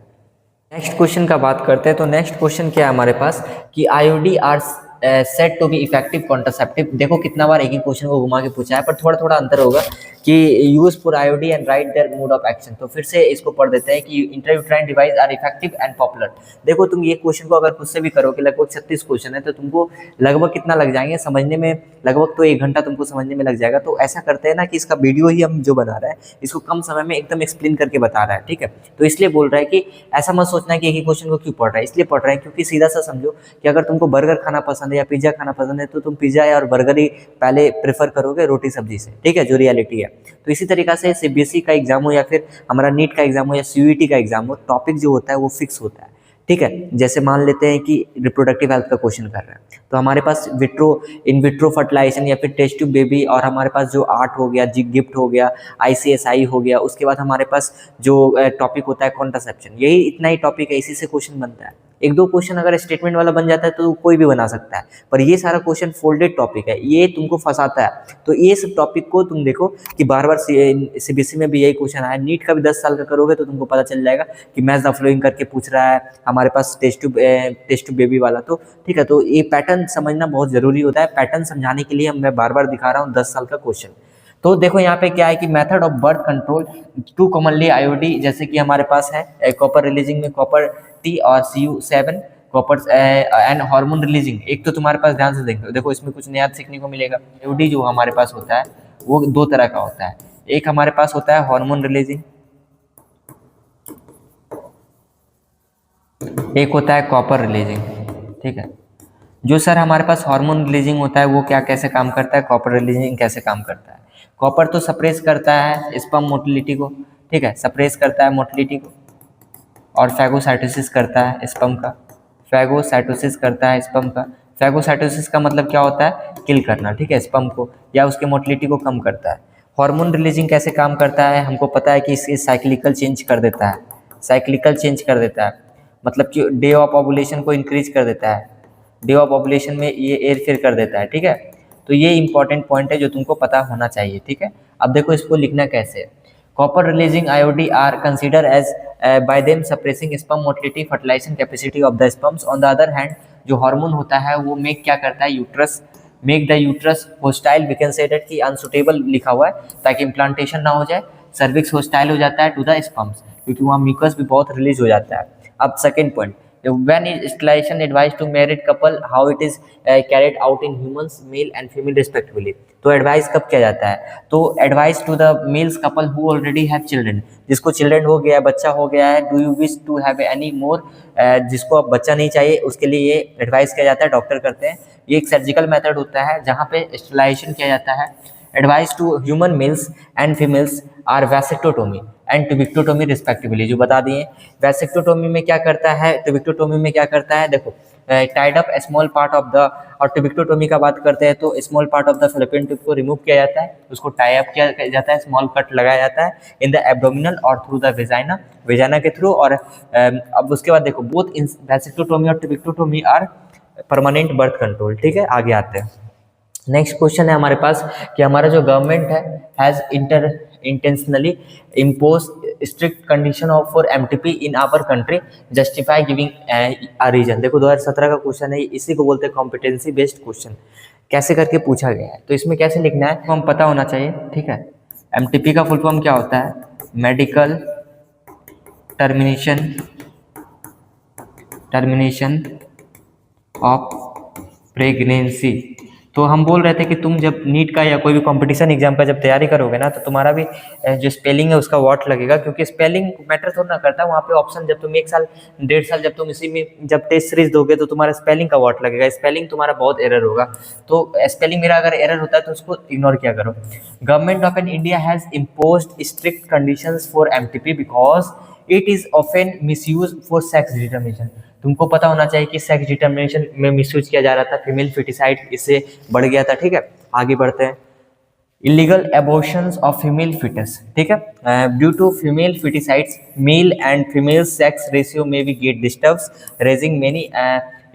नेक्स्ट क्वेश्चन का बात करते हैं। तो नेक्स्ट क्वेश्चन क्या है हमारे पास कि IOD are set to be effective contraceptive. देखो कितना बार एक ही क्वेश्चन को घुमा के पूछा है, पर थोड़ा थोड़ा अंतर होगा कि use for IOD and write their mode of action. तो फिर से इसको पढ़ देते हैं कि intrauterine device are effective and popular. देखो तुम ये क्वेश्चन को अगर खुद से भी करोगे, लगभग 36 क्वेश्चन है, तो तुमको लगभग कितना लग जाएंगे समझने में, लगभग तो 1 घंटा तुमको समझने में लग जाएगा। तो ऐसा करते हैं ना कि इसका वीडियो ही हम जो बना रहा है इसको कम समय में एकदम एक्सप्लेन करके बता रहा है, ठीक है। तो इसलिए बोल रहा है कि ऐसा मत सोचना कि एक ही क्वेश्चन को क्यों पढ़ रहा है, इसलिए पढ़ रहे हैं क्योंकि सीधा सा समझो कि अगर तुमको बर्गर खाना पसंद है या पिज्जा खाना पसंद है तो तुम पिज्जा और बर्गर ही पहले प्रेफर करोगे रोटी सब्जी से, ठीक है, जो रियलिटी है। तो इसी तरीका से सीबीएसई का एग्जाम हो या फिर हमारा नीट का एग्जाम हो या सीयूईटी का एग्जाम हो, टॉपिक जो होता है वो फिक्स होता है, ठीक है। जैसे मान लेते हैं कि रिप्रोडक्टिव हेल्थ का क्वेश्चन कर रहे हैं, तो हमारे पास विट्रो इन विट्रो फर्टिलाइजेशन या फिर टेस्ट ट्यूब बेबी, और हमारे पास जो आर्ट हो गया, जी गिफ्ट हो गया, आईसीएसआई हो गया, उसके बाद हमारे पास जो टॉपिक होता है कॉन्ट्रासेप्शन, यही इतना ही टॉपिक है, इसी से क्वेश्चन बनता है। एक दो क्वेश्चन अगर स्टेटमेंट वाला बन जाता है तो कोई भी बना सकता है, पर ये सारा क्वेश्चन फोल्डेड टॉपिक है, ये तुमको फंसाता है। तो ये सब टॉपिक को तुम देखो कि बार बार सीबीएसई में भी यही क्वेश्चन आया, नीट का भी 10 साल का करोगे तो तुमको पता चल जाएगा कि मैच द फ्लोइंग करके पूछ रहा है हमारे पास टेस्ट टू बेबी वाला। तो ठीक है, तो ये पैटर्न समझना बहुत जरूरी होता है। पैटर्न समझाने के लिए मैं बार बार दिखा रहा हूँ 10 साल का क्वेश्चन। तो देखो यहाँ पे क्या है कि method of birth control to commonly IOD, जैसे कि हमारे पास है कॉपर रिलीजिंग में कॉपर टी और CU7 copper and hormone releasing. एक तो तुम्हारे पास ध्यान से देखो इसमें कुछ नया सीखने को मिलेगा। आईओडी जो हमारे पास होता है वो दो तरह का होता है, एक हमारे पास होता है हार्मोन रिलीजिंग, एक होता है कॉपर रिलीजिंग। ठीक है, जो सर हमारे पास हार्मोन रिलीजिंग होता है वो क्या कैसे काम करता है, कॉपर रिलीजिंग कैसे काम करता है। कॉपर तो सप्रेस करता है स्पर्म मोटिलिटी को, ठीक है, सप्रेस करता है मोटिलिटी को, और फैगोसाइटोसिस करता है स्पर्म का, फैगोसाइटोसिस करता है स्पर्म का। फैगोसाइटोसिस का मतलब क्या होता है, किल करना, ठीक है, स्पर्म को या उसके मोटिलिटी को कम करता है। हार्मोन रिलीजिंग कैसे काम करता है, हमको पता है कि इसके साइक्लिकल चेंज कर देता है, साइक्लिकल चेंज कर देता है, मतलब कि डे ऑफ ओवुलेशन को इंक्रीज कर देता है, डे ऑफ ओवुलेशन में ये एयरफेयर कर देता है। ठीक है, तो ये इंपॉर्टेंट पॉइंट है जो तुमको पता होना चाहिए। ठीक है, अब देखो इसको लिखना कैसे है। Copper releasing IOD are consider as by them suppressing sperm motility fertilization capacity of the sperms. On the other hand जो हार्मोन होता है वो मेक क्या करता है, uterus make the uterus hostile, we can say that कि अनसुटेबल लिखा हुआ है ताकि इम्प्लांटेशन ना हो जाए, सर्विक्स होस्टाइल हो जाता है टू द स्पर्म्स, क्योंकि वहाँ म्यूकस भी बहुत रिलीज हो जाता है। अब second point, when is sterilization advised to married couple, how it is carried out in humans male and female respectively। तो एडवाइस कब किया जाता है, तो advice to the males couple who already have children, जिसको चिल्ड्रन हो गया है, बच्चा हो गया है, do you wish to have any more, जिसको अब बच्चा नहीं चाहिए उसके लिए ये एडवाइस किया जाता है, डॉक्टर करते हैं। ये एक सर्जिकल मेथड होता है जहाँ पे स्टेरिलाइजेशन किया जाता है। Advice to human males and females are vasectomy and tubectomy respectively, जो बता दिए। वैसेक्टोटोमी में क्या करता है, ट्यूबिक्टोटोमी में क्या करता है, देखो tied up small part of the, और ट्यूबिक्टोटोमी का बात करते हैं तो small part of the fallopian tube को रिमूव किया जाता है, उसको टाई अप किया जाता है, स्मॉल कट लगाया जाता है इन द एब्डोमिनल और थ्रू द वेजाइना, वेजाइना के थ्रू। और अब उसके बाद देखो बोथ इन वैसेक्टोटोमी और ट्यूबिक्टोटोमी आर परमानेंट बर्थ कंट्रोल। ठीक है, आगे आते हैं। नेक्स्ट क्वेश्चन है हमारे पास कि हमारा जो गवर्नमेंट है has intentionally impose strict condition of for MTP in our country, justify giving a reason. देखो 2017 का क्वेश्चन है, इसी को बोलते हैं कॉम्पिटेंसी बेस्ड क्वेश्चन, कैसे करके पूछा गया है। तो इसमें कैसे लिखना है हम पता होना चाहिए। ठीक है, एमटीपी का फुल फॉर्म क्या होता है, मेडिकल टर्मिनेशन ऑफ प्रेगनेंसी। तो हम बोल रहे थे कि तुम जब नीट का या कोई भी कंपटीशन एग्जाम का जब तैयारी करोगे ना, तो तुम्हारा भी जो स्पेलिंग है उसका वॉट लगेगा, क्योंकि स्पेलिंग मैटर थोड़ा ना करता है। वहाँ पे ऑप्शन जब तुम 1 साल 1.5 साल जब तुम इसी में जब टेस्ट सीरीज दोगे तो तुम्हारा स्पेलिंग का वॉट लगेगा, स्पेलिंग तुम्हारा बहुत एरर होगा। तो स्पेलिंग मेरा अगर एरर होता है तो उसको इग्नोर किया करो। Government of India has imposed strict conditions for MTP because it is often misuse for sex determination. तुमको पता होना चाहिए कि सेक्स डिटर्मिनेशन में मिसयूज किया जा रहा था, फीमेल फिटिसाइड इससे बढ़ गया था। ठीक है, आगे बढ़ते हैं। Illegal abortions of female foetus. ठीक है, due to female foeticides male and female sex ratio में भी get disturbs, raising many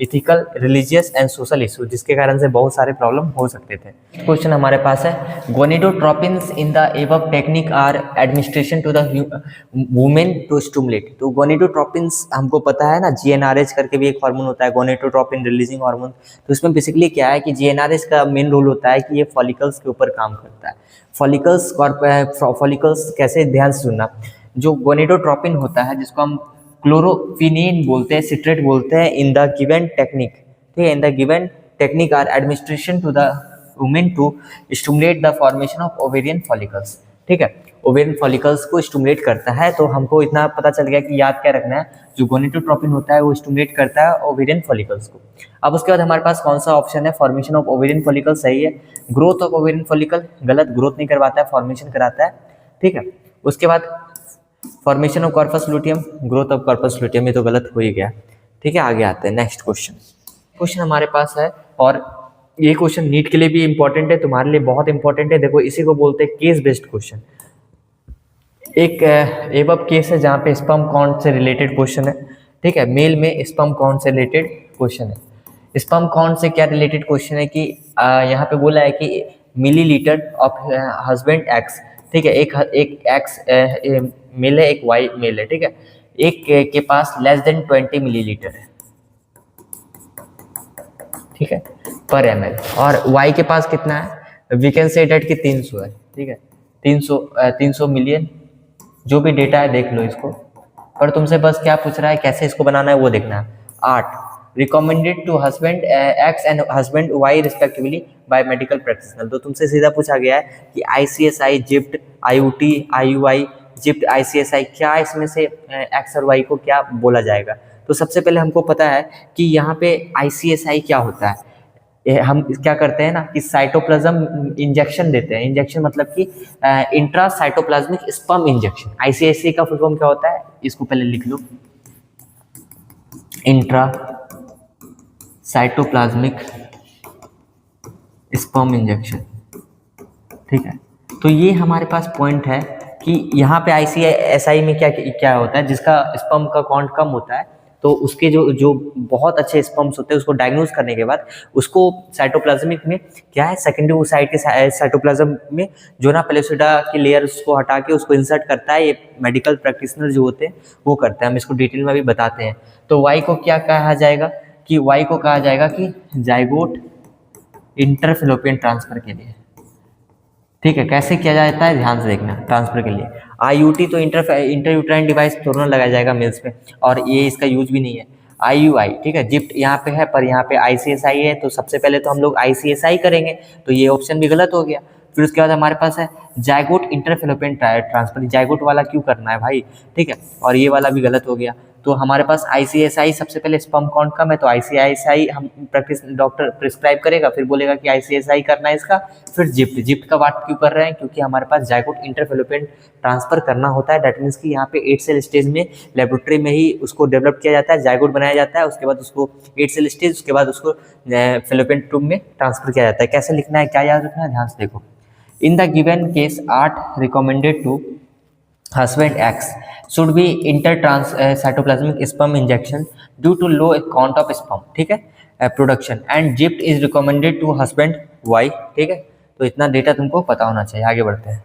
ethical, religious and social issue, जिसके कारण से बहुत सारे प्रॉब्लम हो सकते थे। क्वेश्चन हमारे पास है gonadotropins in the above technique are administration to the women to stimulate. तो गोनिडोट्रोपिन्स हमको पता है ना, जीएनआरएच करके भी एक हार्मोन होता है, गोनिडोट्रोपिन रिलीजिंग हार्मोन। तो इसमें बेसिकली क्या है कि जीएनआरएच का मेन रोल होता है कि ये फॉलिकल्स के ऊपर काम करता है। फॉलिकल्स कैसे, ध्यान से सुनना, जो गोनिडोट्रोपिन होता है जिसको हम क्लोरोफिनिन बोलते हैं, सिट्रेट बोलते हैं, इन द गिवन टेक्निक, ठीक है, in the given technique are administration to the women to stimulate the formation of ovarian follicles. ठीक है, ओवेरियन फॉलिकल्स को स्टिमुलेट करता है। तो हमको इतना पता चल गया कि याद क्या रखना है, जो गोनिडोट्रोपिन होता है वो स्टिमुलेट करता है ओवेरियन फॉलिकल्स को। अब उसके बाद हमारे पास कौन सा ऑप्शन है, फॉर्मेशन ऑफ ओवेरियन फॉलिकल सही है। ग्रोथ ऑफ ओवेरियन फॉलिकल गलत, ग्रोथ नहीं करवाता है, फॉर्मेशन कराता है। ठीक है, उसके बाद formation of corpus luteum, growth of corpus luteum, ये तो गलत हो ही गया। ठीक है, आगे आते हैं नेक्स्ट क्वेश्चन। क्वेश्चन हमारे पास है, और ये क्वेश्चन नीट के लिए भी इंपॉर्टेंट है, तुम्हारे लिए बहुत इंपॉर्टेंट है। देखो इसी को बोलते हैं केस बेस्ड क्वेश्चन। एक एबव केस है जहाँ पे स्पर्म काउंट से रिलेटेड क्वेश्चन है, ठीक है। मेल में स्पर्म काउंट से रिलेटेड क्वेश्चन है। स्पर्म काउंट से क्या रिलेटेड क्वेश्चन है कि यहाँ पे बोला है कि मिलीलीटर ऑफ हस्बैंड एक्स, ठीक है। एक एक्स मेल है, एक वाई मेल है, ठीक है। एक के पास लेस देन 20 मिलीलीटर है, ठीक है, पर एम एल, और वाई के पास कितना है, वी कैन से डेट कि 300 है, ठीक है। 300 मिलियन, जो भी डेटा है देख लो इसको, पर तुमसे बस क्या पूछ रहा है, कैसे इसको बनाना है वो देखना है। 8 recommended to husband X and husband Y respectively by medical practitioner. तो तुमसे सीधा पूछा गया है कि ICSI, जिप्ट, IUT, IUI, जिप्ट, ICSI, क्या इसमें से एक्स और वाई को क्या बोला जाएगा। तो सबसे पहले हमको पता है कि यहाँ पे ICSI क्या होता है। हम क्या करते हैं ना कि साइटोप्लाज्म इंजेक्शन देते हैं। इंजेक्शन मतलब कि intra cytoplasmic sperm injection. ICSI का फुल फॉर्म क्या होता है, इसको पहले लिख लो, इंट्रा साइटोप्लाज्मिक स्पर्म इंजेक्शन, ठीक है। तो ये हमारे पास पॉइंट है कि यहाँ पे ICSI में क्या क्या होता है, जिसका स्पर्म का काउंट कम होता है तो उसके जो जो बहुत अच्छे स्पर्म्स होते हैं उसको डायग्नोज करने के बाद उसको साइटोप्लाज्मिक में क्या है, सेकेंडरी ओसाइट के साइटोप्लाज्म में जोना पेलोसिडा की लेयर्स को हटा के उसको इंसर्ट करता है। ये मेडिकल प्रैक्टिशनर जो होते हैं वो करते हैं, हम इसको डिटेल में भी बताते हैं। तो वाई को क्या कहा जाएगा कि वाई को कहा जाएगा कि जाइगोट इंटरफेलोपियन ट्रांसफर के लिए, ठीक है। कैसे किया जाता है ध्यान से देखना। ट्रांसफर के लिए IUT तो इंटरयूट्राइन डिवाइस दोनों लगाया जाएगा मेल्स में, और ये इसका यूज भी नहीं है। IUI, ठीक है, जिप्ट यहाँ पे है पर यहाँ पे ICSI है, तो सबसे पहले तो हम लोग ICSI करेंगे, तो ये ऑप्शन भी गलत हो गया। फिर उसके बाद हमारे पास है जाइगोट इंटरफेलोपियन ट्रांसफर। जाइगोट वाला क्यों करना है भाई, ठीक है, और ये वाला भी गलत हो गया। तो हमारे पास ICSI सबसे पहले स्पर्म काउंट कम है तो ICSI हम प्रैक्टिस डॉक्टर प्रिस्क्राइब करेगा, फिर बोलेगा कि ICSI करना है इसका। फिर जिप्ट का बात क्यों कर रहे हैं, क्योंकि हमारे पास जाइगोट इंटरफेलोपियन ट्रांसफर करना होता है। दैट मीन्स कि यहाँ पे 8 सेल स्टेज में लेबोरेटरी में ही उसको डेवलप किया जाता है, जाइगोट बनाया जाता है, उसके बाद उसको 8 सेल स्टेज, उसके बाद उसको फेलोपियन ट्यूब में ट्रांसफर किया जाता है। कैसे लिखना है, क्या याद रखना है, ध्यान से देखो। In the given case 8 recommended to husband X should be intertrans cytoplasmic sperm injection due to low count of sperm, ठीक है, production, and ZIFT is recommended to husband Y, ठीक है। तो इतना डेटा तुमको पता होना चाहिए। आगे बढ़ते हैं।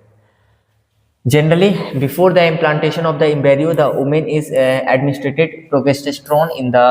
Generally, before the implantation of the embryo, the woman is administered progesterone in the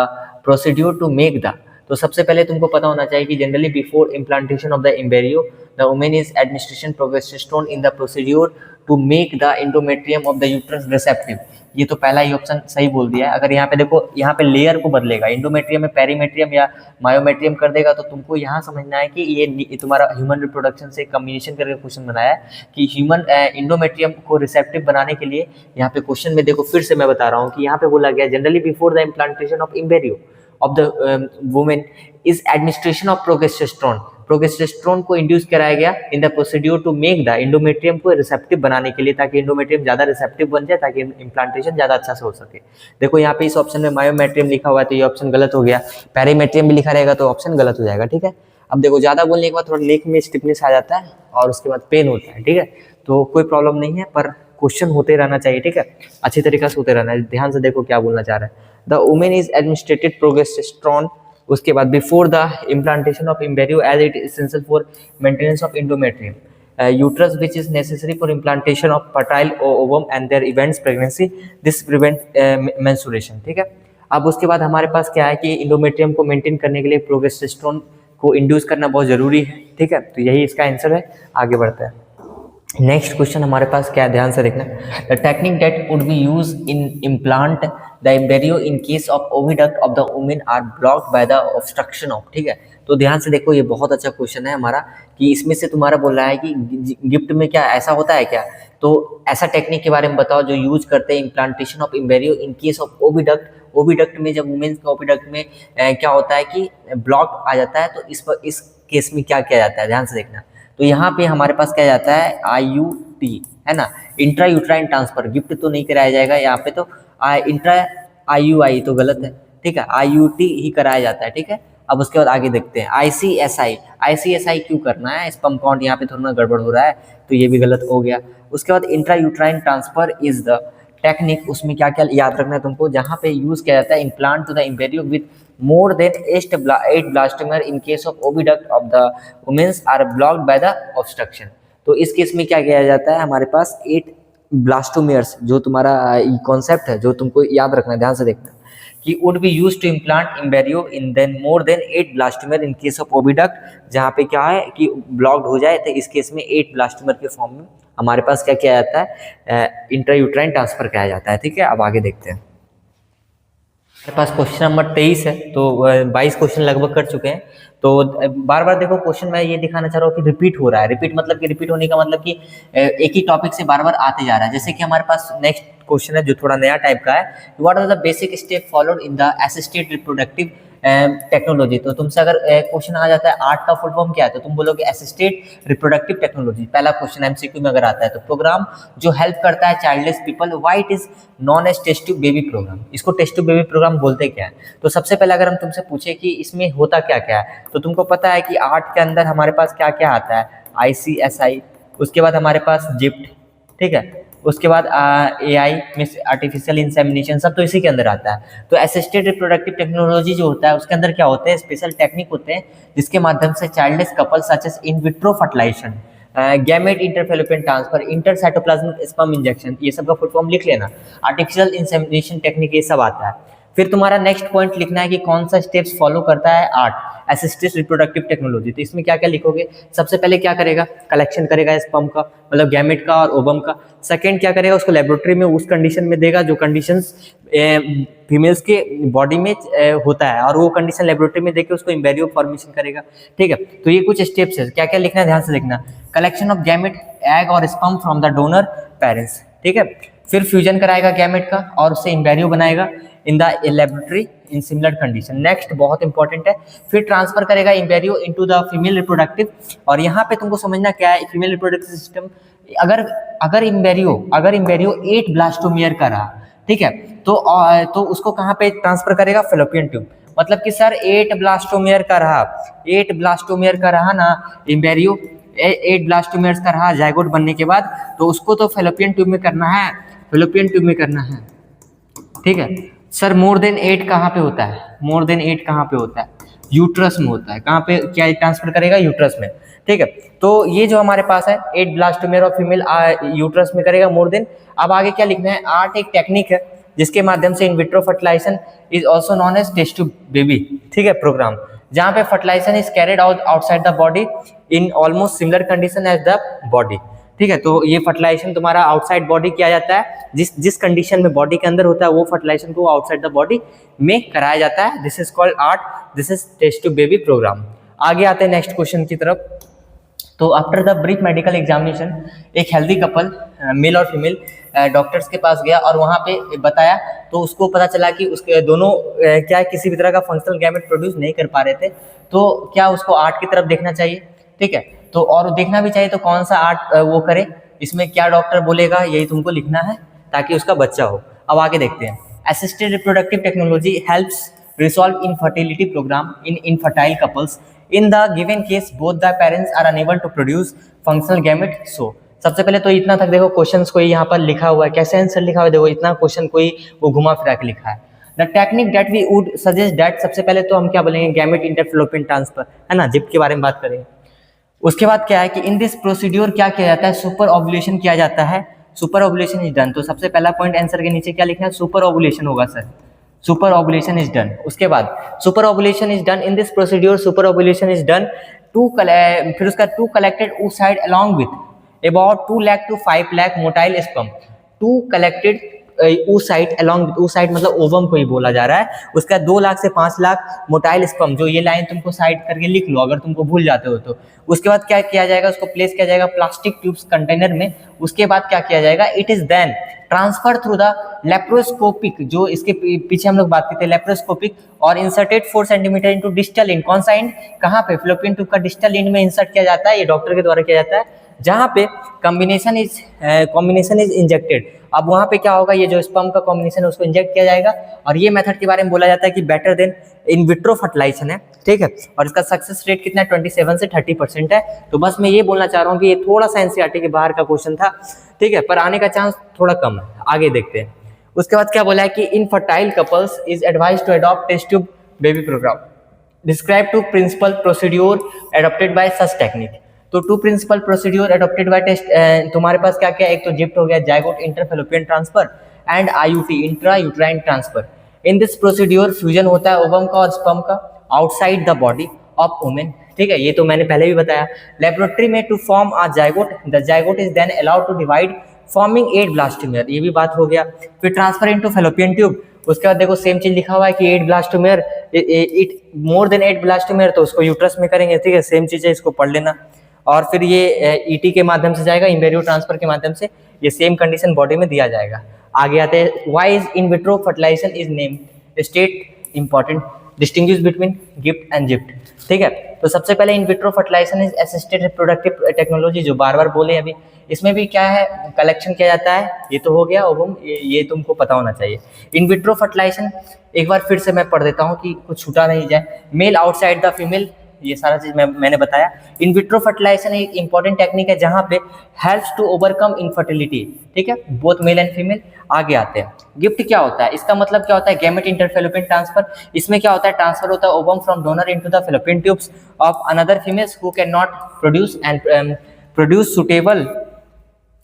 procedure to make the। तो सबसे पहले तुमको पता होना चाहिए कि generally before implantation of the embryo the women is administration progesterone in the procedure to make the endometrium of the uterus receptive. ये तो पहला ही ऑप्शन सही बोल दिया है। अगर यहाँ पे देखो, यहाँ पे लेयर को बदलेगा, एंडोमेट्रियम में पेरीमेट्रियम या मायोमेट्रियम कर देगा, तो तुमको यहाँ समझना है कि ये तुम्हारा ह्यूमन रिप्रोडक्शन से कम्बिनेशन करके क्वेश्चन बनाया है कि ह्यूमन एंडोमेट्रियम को रिसेप्टिव बनाने के लिए यहाँ पे क्वेश्चन में देखो, फिर से मैं बता रहा हूँ कि यहाँ पे बोला गया generally before the implantation of embryo of the woman is administration of progesterone को इंड्यूस कराया गया in the procedure to make the endometrium को रिसेप्टिव बनाने के लिए, ताकि एंडोमेट्रियम ज्यादा रिसेप्टिव बन जाए, ताकि इम्प्लांटेशन ज्यादा अच्छा से हो सके। देखो यहाँ पे इस ऑप्शन में मायोमेट्रियम लिखा हुआ है तो ये ऑप्शन गलत हो गया, पेरीमेट्रियम भी लिखा रहेगा तो ऑप्शन गलत हो जाएगा, ठीक है। अब देखो ज्यादा बोलने के बाद थोड़ा नेक में स्टिफनेस आ जाता है और उसके बाद पेन होता है, ठीक है, तो कोई प्रॉब्लम नहीं है, पर क्वेश्चन होते रहना चाहिए, ठीक है, अच्छी तरीके से होते रहना है। ध्यान से देखो क्या बोलना चाह रहा है। The women is administrated progesterone, उसके बाद before the implantation of embryo as it is essential for maintenance of endometrium uterus which is necessary for implantation of fertile ovum and their events pregnancy, this prevent menstruation, ठीक है। अब उसके बाद हमारे पास क्या है कि इंडोमेट्रियम को मेंटेन करने के लिए प्रोजेस्टेरोन को इंड्यूस करना बहुत जरूरी है, ठीक है, तो यही इसका आंसर है। आगे बढ़ते हैं। नेक्स्ट क्वेश्चन हमारे पास क्या है, ध्यान से देखना। The technique that would be use in implant the embryo in case of oviduct of the women are blocked by the obstruction of, ठीक है। तो ध्यान से देखो, ये बहुत अच्छा क्वेश्चन है हमारा कि इसमें से तुम्हारा बोल रहा है कि गिफ्ट में क्या ऐसा होता है क्या, तो ऐसा टेक्निक के बारे में बताओ जो यूज करते हैं implantation of embryo in case of oviduct. Oviduct में जब वुमेन्स का ओविडक्ट में क्या होता है कि ब्लॉक आ जाता है, तो इस केस में क्या किया जाता है, ध्यान से देखना। तो यहाँ पे हमारे पास क्या जाता है, IUT है ना, इंट्रा यूट्राइन ट्रांसफर। गिफ्ट तो नहीं कराया जाएगा यहाँ पे, तो इंट्रा IUI तो गलत है, ठीक है, IUT ही कराया जाता है, ठीक है। अब उसके बाद आगे देखते हैं ICSI। ICSI क्यों करना है, स्पर्म काउंट यहाँ पे थोड़ा ना गड़बड़ हो रहा है, तो ये भी गलत हो गया। उसके बाद intra uterine transfer is the technique, उसमें क्या क्या याद रखना है तुमको, जहाँ पे यूज किया जाता है implant to the embryo with more than 8 blastomer in case of oviduct of the women's are blocked by the obstruction। तो इस केस में क्या किया जाता है, हमारे पास 8 ब्लास्टोमियर्स, जो तुम्हारा कॉन्सेप्ट है जो तुमको याद रखना है, ध्यान से देखना कि would be used to implant embryo in then more than 8 blastomer in case of oviduct, जहाँ पे क्या है कि ब्लॉक्ड हो जाए, तो इस केस में 8 ब्लास्टोमर के फॉर्म में हमारे पास क्या किया जाता है, इंट्रायूट्राइन ट्रांसफर किया जाता है, ठीक है। अब आगे देखते हैं, हमारे पास क्वेश्चन नंबर 23 है, तो 22 क्वेश्चन लगभग कर चुके हैं। तो बार बार देखो क्वेश्चन मैं ये दिखाना चाह रहा हूँ कि रिपीट हो रहा है। रिपीट मतलब कि रिपीट होने का मतलब कि एक ही टॉपिक से बार बार आते जा रहा है। जैसे कि हमारे पास नेक्स्ट क्वेश्चन है जो थोड़ा नया टाइप का है, what are the basic step followed in the assisted reproductive technology. तो तुमसे अगर क्वेश्चन आ जाता है आर्ट का फुल फॉर्म क्या है, तो तुम बोलोगे असिस्टेड रिप्रोडक्टिव टेक्नोलॉजी। पहला क्वेश्चन MCQ में अगर आता है तो प्रोग्राम जो हेल्प करता है childless people, why it is known as test tube baby programme. इसको टेस्ट ट्यूब बेबी प्रोग्राम बोलते क्या है। तो सबसे पहले अगर हम तुमसे पूछे कि इसमें होता क्या क्या है, तो तुमको पता है कि आर्ट के अंदर हमारे पास क्या क्या आता है, ICSI, उसके बाद हमारे पास जिप्ट, ठीक है, उसके बाद AI मींस आर्टिफिशियल इंसेमिनेशन, सब तो इसी के अंदर आता है। तो असिस्टेड रिप्रोडक्टिव टेक्नोलॉजी जो होता है उसके अंदर क्या होते हैं, स्पेशल टेक्निक होते हैं जिसके माध्यम से childless couple such as in vitro fertilisation, gamete intrafallopian transfer, intracytoplasmic sperm injection, ये सब का फुल फॉर्म लिख लेना। आर्टिफिशियल इंसेमिनेशन टेक्निक, ये सब आता है। फिर तुम्हारा नेक्स्ट पॉइंट लिखना है कि कौन सा स्टेप्स फॉलो करता है आर्ट असिस्टेड रिप्रोडक्टिव टेक्नोलॉजी। तो इसमें क्या क्या लिखोगे, सबसे पहले क्या करेगा, कलेक्शन करेगा स्पर्म का, मतलब गैमेट का और ओवम का। सेकंड क्या करेगा, उसको लेबोरेटरी में उस कंडीशन में देगा जो कंडीशंस फीमेल्स के बॉडी में होता है, और वो कंडीशन लेबोरेटरी में देके उसको एम्ब्रियो फॉर्मेशन करेगा, ठीक है। तो ये कुछ स्टेप्स है, क्या क्या लिखना है ध्यान से देखना। कलेक्शन ऑफ गैमेट, एग और sperm from the donor parents, ठीक है। फिर फ्यूजन कराएगा गैमेट का और उससे एम्ब्रियो बनाएगा in the laboratory in similar condition. Next बहुत इंपॉर्टेंट है, फिर ट्रांसफर करेगा embryo into the female reproductive. और यहाँ पे तुमको समझना क्या है, फीमेल रिप्रोडक्टिव सिस्टम, अगर एम्ब्रियो 8 ब्लास्टोमियर का रहा, ठीक है, तो उसको कहाँ पे ट्रांसफर करेगा, फेलोपियन ट्यूब। मतलब कि सर 8 ब्लास्टोमियर का रहा ना एम्ब्रियो, 8 ब्लास्टोमियर्स का रहा जाइगोट बनने के बाद, तो उसको तो फेलोपियन ट्यूब में करना है, ठीक है। सर मोर देन 8 कहाँ पे होता है, यूट्रस में होता है। कहाँ पे क्या ट्रांसफर करेगा, यूट्रस में, ठीक है। तो ये जो हमारे पास है 8 ब्लास्टोमियर और फीमेल यूट्रस में करेगा मोर देन। अब आगे क्या लिखना है, आर्ट एक टेक्निक है जिसके माध्यम से in vitro fertilisation is also known as test tube baby, ठीक है, प्रोग्राम, जहाँ पे fertilization is carried out outside the body in almost similar condition as the body, ठीक है। तो ये फर्टिलाइजेशन तुम्हारा आउटसाइड बॉडी किया जाता है, जिस कंडीशन में बॉडी के अंदर होता है वो फर्टिलाइजेशन को आउटसाइड द बॉडी में कराया जाता है। This is called ART, this is test tube baby programme. आगे आते हैं नेक्स्ट क्वेश्चन की तरफ। तो after the brief medical examination एक हेल्दी कपल मेल और फीमेल डॉक्टर्स के पास गया और वहाँ पे बताया, तो उसको पता चला कि उसके दोनों क्या किसी भी तरह का फंक्शनल गैमेट प्रोड्यूस नहीं कर पा रहे थे। तो क्या उसको आर्ट की तरफ देखना चाहिए, ठीक है। तो और देखना भी चाहिए तो कौन सा आर्ट वो करे, इसमें क्या डॉक्टर बोलेगा यही तुमको लिखना है ताकि उसका बच्चा हो। अब आगे देखते हैं, assisted reproductive technology helps resolve infertility program in infertile couples in the given case both the parents are unable to produce functional gamete. So सबसे पहले तो इतना तक देखो क्वेश्चंस कोई यहाँ पर लिखा हुआ है, कैसे आंसर लिखा हुआ है, देखो इतना क्वेश्चन कोई वो घुमा फिरा के लिखा है। The technique that we would suggest that, सबसे पहले तो हम क्या बोलेंगे, गैमेट इंटरफेलोपियन ट्रांसफर, है ना, जिप के बारे में बात करेंगे। उसके बाद क्या है कि इन दिस प्रोसीड्योर क्या किया जाता है, सुपर ओवुलेशन किया जाता है, सुपर ओवुलेशन इज डन। तो सबसे पहला पॉइंट आंसर के नीचे क्या लिखना है, सुपर ओवुलेशन होगा sir, super ovulation is done. उसके बाद super ovulation is done in this procedure, super ovulation is done फिर उसका to collected oocyte along with about 2 lakh to 5 lakh motile sperm, to collected oocyte along with, oocyte मतलब ओवम को ही बोला जा रहा है, उसका 2 लाख से 5 लाख मोटाइल स्पर्म, जो ये लाइन तुमको साइड करके लिख लो अगर तुमको भूल जाते हो तो। उसके बाद क्या किया जाएगा, उसको प्लेस किया जाएगा प्लास्टिक ट्यूब्स कंटेनर में। उसके बाद क्या किया जाएगा, it is then transfer through the laparoscopic, जो इसके पीछे हम लोग बात करते हैं लेप्रोस्कोपिक, और inserted 4 centimetre into distal end. कौन सा इंड, कहाँ पे, फेलोपियन ट्यूब का डिस्टल इंड में इंसर्ट किया जाता है, ये डॉक्टर के द्वारा किया जाता है, जहाँ पे कॉम्बिनेशन इज इंजेक्टेड। अब वहाँ पे क्या होगा, ये जो स्पर्म का कॉम्बिनेशन है उसको इंजेक्ट किया जाएगा, और ये मेथड के बारे में बोला जाता है कि better than in vitro fertilisation है, ठीक है। और इसका सक्सेस रेट कितना है, 27 से 30% है। तो बस मैं ये बोलना चाह रहा हूँ कि ये थोड़ा सा एनसीईआरटी के बाहर का क्वेश्चन था, ठीक है, पर आने का चांस थोड़ा कम है। आगे देखते हैं। उसके बाद क्या बोला है कि infertile couples is advised to adopt test tube baby programme, describe two principal procedure adopted by such technique. तो two principal procedure adopted by test, तुम्हारे पास क्या क्या, एक तो जिप्ट हो गया, zygote intrafallopian transfer, and IUT intra uterine transfer. In this procedure fusion होता है ओवम का और स्पर्म का outside the body of women, ठीक है, ये तो मैंने पहले भी बताया। लेबोरेटरी में to form a zygote, the zygote is then allowed to divide forming 8 blastomere, ये भी बात हो गया। फिर ट्रांसफर इनटू फेलोपियन ट्यूब, उसके बाद देखो सेम चीज लिखा हुआ है कि 8 blastomere, it more than 8 blastomere तो उसको यूट्रस में करेंगे, ठीक है, सेम चीज है, इसको पढ़ लेना। और फिर ये ईटी के माध्यम से जाएगा, इम्बेरियो ट्रांसफर के माध्यम से, ये सेम कंडीशन बॉडी में दिया जाएगा। आगे आते हैं, why is in vitro fertilisation is name, state important, distinguish between GIFT and ZIFT, ठीक है। तो सबसे पहले in vitro fertilisation is assisted reproductive technology, जो बार बार बोले अभी। इसमें भी क्या है, कलेक्शन किया जाता है, ये तो हो गया ओवम, ये तुमको पता होना चाहिए। इन विट्रो फर्टिलाइजेशन एक बार फिर से मैं पढ़ देता हूँ कि कुछ छूटा नहीं जाए। मेल आउटसाइड द फीमेल, ये सारा चीज मैंने बताया। इन विट्रो फर्टिलाइजेशन एक इंपॉर्टेंट टेक्निक है जहाँ पे हेल्प्स टू ओवरकम इनफर्टिलिटी, ठीक है, बोथ मेल एंड फीमेल। आगे आते हैं, गिफ्ट क्या होता है, इसका मतलब क्या होता है, गैमेट इंटरफेलोपियन ट्रांसफर। इसमें क्या होता है, ट्रांसफर होता है ovum from donor into the fallopian tubes of another females who can not produce suitable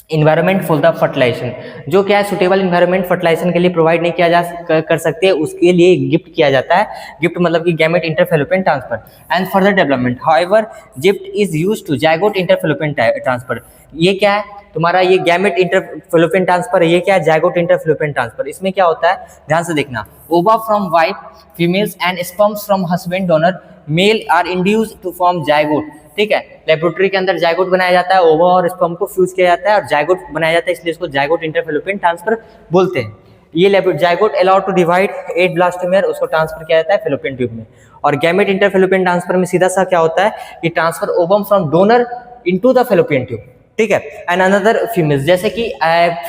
environment for the fertilisation, जो क्या है सुटेबल इन्वायरमेंट फर्टिलाइजेशन के लिए प्रोवाइड नहीं किया जा कर सकते, उसके लिए गिफ्ट किया जाता है। गिफ्ट मतलब कि gamete intrafallopian transfer and further development. However ZIFT is used to zygote intrafallopian transfer. ये क्या है तुम्हारा, ये गैमेट इंटरफेलोपियन ट्रांसफर है, ये क्या है जाइगोट इंटरफेलोपियन ट्रांसफर। इसमें क्या होता है, ध्यान से देखना, ova from wife females and sperms from husband donor male are induced to form zygote, ठीक है। लेबोरेटरी के अंदर जाइगोट बनाया जाता है, ओवा और स्पर्म को फ्यूज किया जाता है और जाइगोट बनाया जाता है, इसलिए इसको जाइगोट इंटरफेलोपियन ट्रांसफर बोलते हैं। ये zygote allowed to divide 8 blastomere, उसको ट्रांसफर किया जाता है फेलोपियन ट्यूब में। और गैमेट इंटरफेलोपियन ट्रांसफर में सीधा सा क्या होता है कि transfer ovum from donor into the fallopian tube, ठीक है। एंड अनदर फीमेल्स, जैसे कि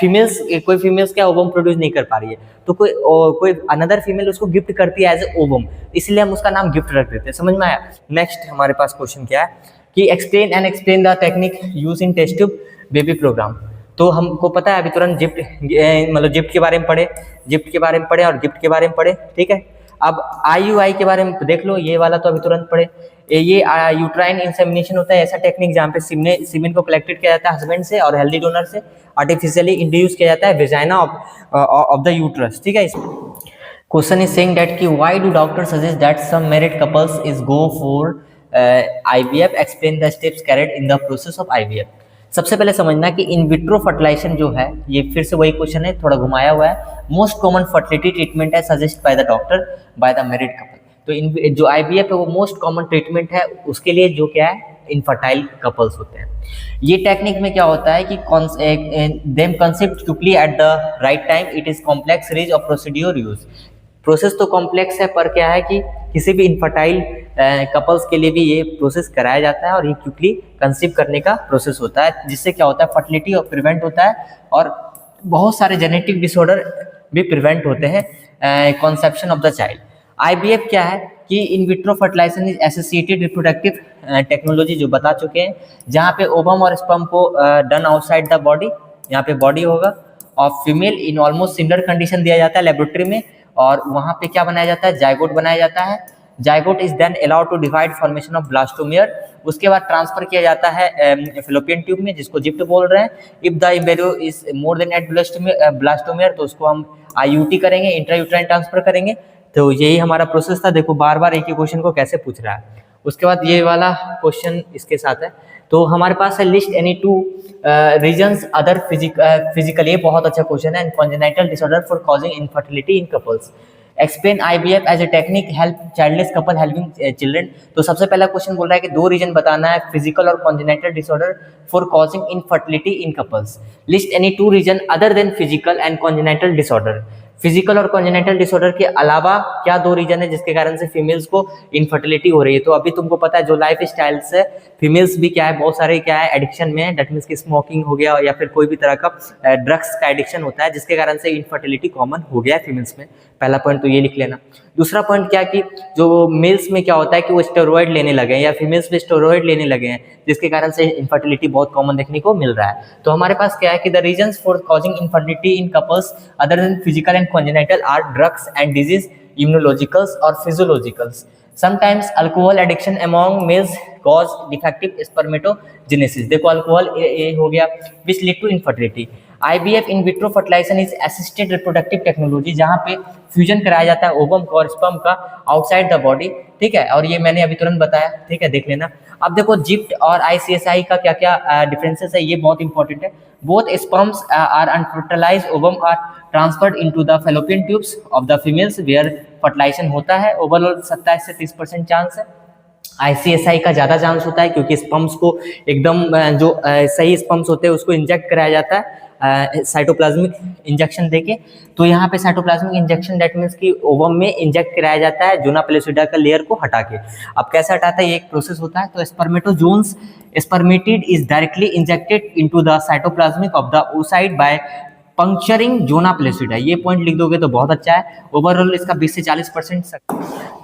फीमेल्स, कोई फीमेल्स क्या ओवम प्रोड्यूस नहीं कर पा रही है तो कोई अनदर फीमेल उसको गिफ्ट करती है एज ए ओवम, इसलिए हम उसका नाम गिफ्ट रख देते हैं। समझ में आया। नेक्स्ट हमारे पास क्वेश्चन क्या है कि explain the technique use in test tube baby programme. तो हमको पता है अभी तुरंत जिप्ट के बारे में पढ़े, जिप्ट के बारे में पढ़े और गिफ्ट के बारे में पढ़े, ठीक है। अब IUI के बारे में देख लो, ये वाला तो अभी तुरंत पढ़े। ये यूट्राइन इंसेमिनेशन होता है, ऐसा टेक्निक जहाँ पे सीमेन को कलेक्टेड किया जाता है हस्बैंड से और हेल्दी डोनर से, आर्टिफिशियली इंड्यूस किया जाता है वेजाइना ऑफ द यूट्रस, ठीक है। क्वेश्चन इज सेइंग दैट कि why do doctor suggest that some married couples is go for IVF, explain the steps carried in the process of IVF। सबसे पहले समझना कि इन विट्रो फर्टिलाइजेशन जो है, ये फिर से वही क्वेश्चन है, थोड़ा घुमाया हुआ है। मोस्ट कॉमन फर्टिलिटी ट्रीटमेंट है suggest by the doctor by the married couple. तो इन जो IVF है वो मोस्ट कॉमन ट्रीटमेंट है उसके लिए जो क्या है इनफर्टाइल कपल्स होते हैं। ये टेक्निक में क्या होता है कि them concept quickly at the right time, it is complex range of procedure use. Process तो कॉम्प्लेक्स है पर क्या है कि किसी भी इनफर्टाइल कपल्स के लिए भी ये प्रोसेस कराया जाता है और ये क्विकली कंसीव करने का प्रोसेस होता है, जिससे क्या होता है फर्टिलिटी और प्रिवेंट होता है और बहुत सारे जेनेटिक डिसऑर्डर भी प्रिवेंट होते हैं conception of the child. IVF क्या है कि in vitro fertilisation is associated reproductive technology, जो बता चुके हैं, जहाँ पे ओवम और स्पर्म को डन आउटसाइड द बॉडी, यहाँ पे बॉडी होगा और फीमेल इन ऑलमोस्ट सिमिलर कंडीशन दिया जाता है लेबोरेटरी में, और वहाँ पे क्या बनाया जाता है जाइगोट बनाया जाता है। Zygote is then allowed to divide formation of blastomere, उसके बाद ट्रांसफर किया जाता है फेलोपियन ट्यूब में, जिसको जिप्ट बोल रहे हैं। If the embryo is more than 8 blastomere तो उसको हम IUT करेंगे, इंट्रायूट्राइन ट्रांसफर करेंगे। तो यही हमारा प्रोसेस था। देखो बार बार एक ही क्वेश्चन को कैसे पूछ रहा है। उसके बाद ये वाला क्वेश्चन इसके साथ है। तो हमारे पास है list any 2 reasons other physical, ये बहुत अच्छा क्वेश्चन है। Congenital disorder for causing infertility in couples, explain IVF as a technique help childless couple helping children. तो सबसे पहला क्वेश्चन बोल रहा है कि 2 रीजन बताना है फिजिकल और congenital disorder for causing infertility in couples. List any 2 reason other than physical and congenital disorder physical और कॉन्जेनिटल डिसऑर्डर के अलावा क्या दो रीजन है जिसके कारण से फीमेल्स को इनफर्टिलिटी हो रही है? तो अभी तुमको पता है जो लाइफ स्टाइल से फीमेल्स भी क्या है, बहुत सारे क्या है एडिक्शन में है, दैट मीन्स कि स्मोकिंग हो गया या फिर कोई भी तरह का ड्रग्स का एडिक्शन होता है, जिसके कारण से इनफर्टिलिटी कॉमन हो गया है फीमेल्स में। पहला पॉइंट तो ये लिख लेना। दूसरा पॉइंट क्या कि जो मेल्स में क्या होता है कि वो स्टेरॉइड लेने लगे हैं या फीमेल्स में स्टेरॉइड लेने लगे हैं, जिसके कारण से इनफर्टिलिटी बहुत कॉमन देखने को मिल रहा है। तो हमारे पास क्या है कि the reasons for causing infertility in couples other than physical and congenital are drugs and disease, immunologicals और physiologicals. Sometimes alcohol addiction among males cause defective spermatogenesis. देखो अल्कोहल ये हो गया which lead to infertility. IVF in vitro fertilisation is assisted reproductive technology, जहाँ पे फ्यूजन कराया जाता है ओवम का और स्पर्म का आउटसाइड द बॉडी, ठीक है। और ये मैंने अभी तुरंत बताया, ठीक है, देख लेना। अब देखो जिप्ट और ICSI का क्या क्या डिफरेंसेस है, ये बहुत इंपॉर्टेंट है। Both sperms are unfertilised ovum are transferred into the fallopian tubes of the females where fertilisation होता है। ओवरऑल 27 से 30% चांस है। ICSI का ज़्यादा चांस होता है क्योंकि स्पर्म्स को एकदम जो सही स्पर्म्स होते हैं उसको इंजेक्ट कराया जाता है साइटोप्लाज्मिक इंजेक्शन देके। तो यहाँ पे साइटोप्लाज्मिक इंजेक्शन दैट मीन्स कि ओवम में इंजेक्ट कराया जाता है जोना पेलोसिडा का लेयर को हटा के। अब कैसे हटाता है, ये एक प्रोसेस होता है। तो spermatozoons spermatid is directly injected into the cytoplasmic of the oocyte by puncturing zona pellucida. ये पॉइंट लिख दोगे तो बहुत अच्छा है। ओवरऑल इसका 20 से 40%।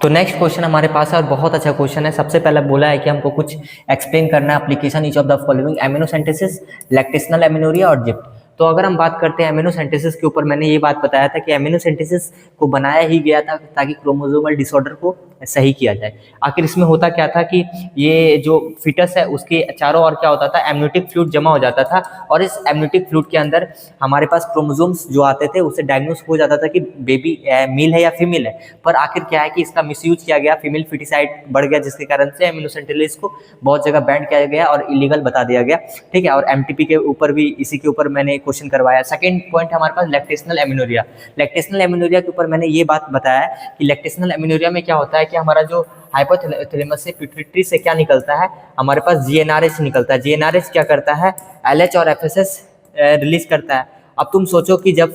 तो नेक्स्ट क्वेश्चन हमारे पास है और बहुत अच्छा क्वेश्चन है। सबसे पहले बोला है कि हमको कुछ एक्सप्लेन करना है application each of the following amniocentesis, lactational amenorrhoea और जिप्ट। तो अगर हम बात करते हैं एमिनोसिंथेसिस के ऊपर, मैंने ये बात बताया था कि एमिनोसिंथेसिस को बनाया ही गया था ताकि क्रोमोसोमल डिसऑर्डर को सही किया जाए। आखिर इसमें होता क्या था कि ये जो फिटस है उसके चारों ओर क्या होता था, एमनियोटिक फ्लूइड जमा हो जाता था और इस एमनियोटिक फ्लूइड के अंदर हमारे पास क्रोमोसोम्स जो आते थे उससे डायग्नोस हो जाता था कि बेबी मेल है या फीमेल है। पर आखिर क्या है कि इसका मिसयूज किया गया, फीमेल फिटिसाइड बढ़ गया, जिसके कारण से एमिनोसिंथेसिस को बहुत जगह बैन किया गया और इलीगल बता दिया गया, ठीक है। और MTP के ऊपर भी इसी के ऊपर मैंने क्वेश्चन करवाया। सेकंड पॉइंट हमारे पास लैक्टेशनल एमिनोरिया। लैक्टेशनल एमिनोरिया के ऊपर मैंने ये बात बताया है कि लैक्टेशनल एमिनोरिया में क्या होता है कि हमारा जो हाइपोथैलेमस से पिट्यूटरी से क्या निकलता है, हमारे पास GnRH निकलता है। GnRH क्या करता है, LH और FSH रिलीज करता है। अब तुम सोचो कि जब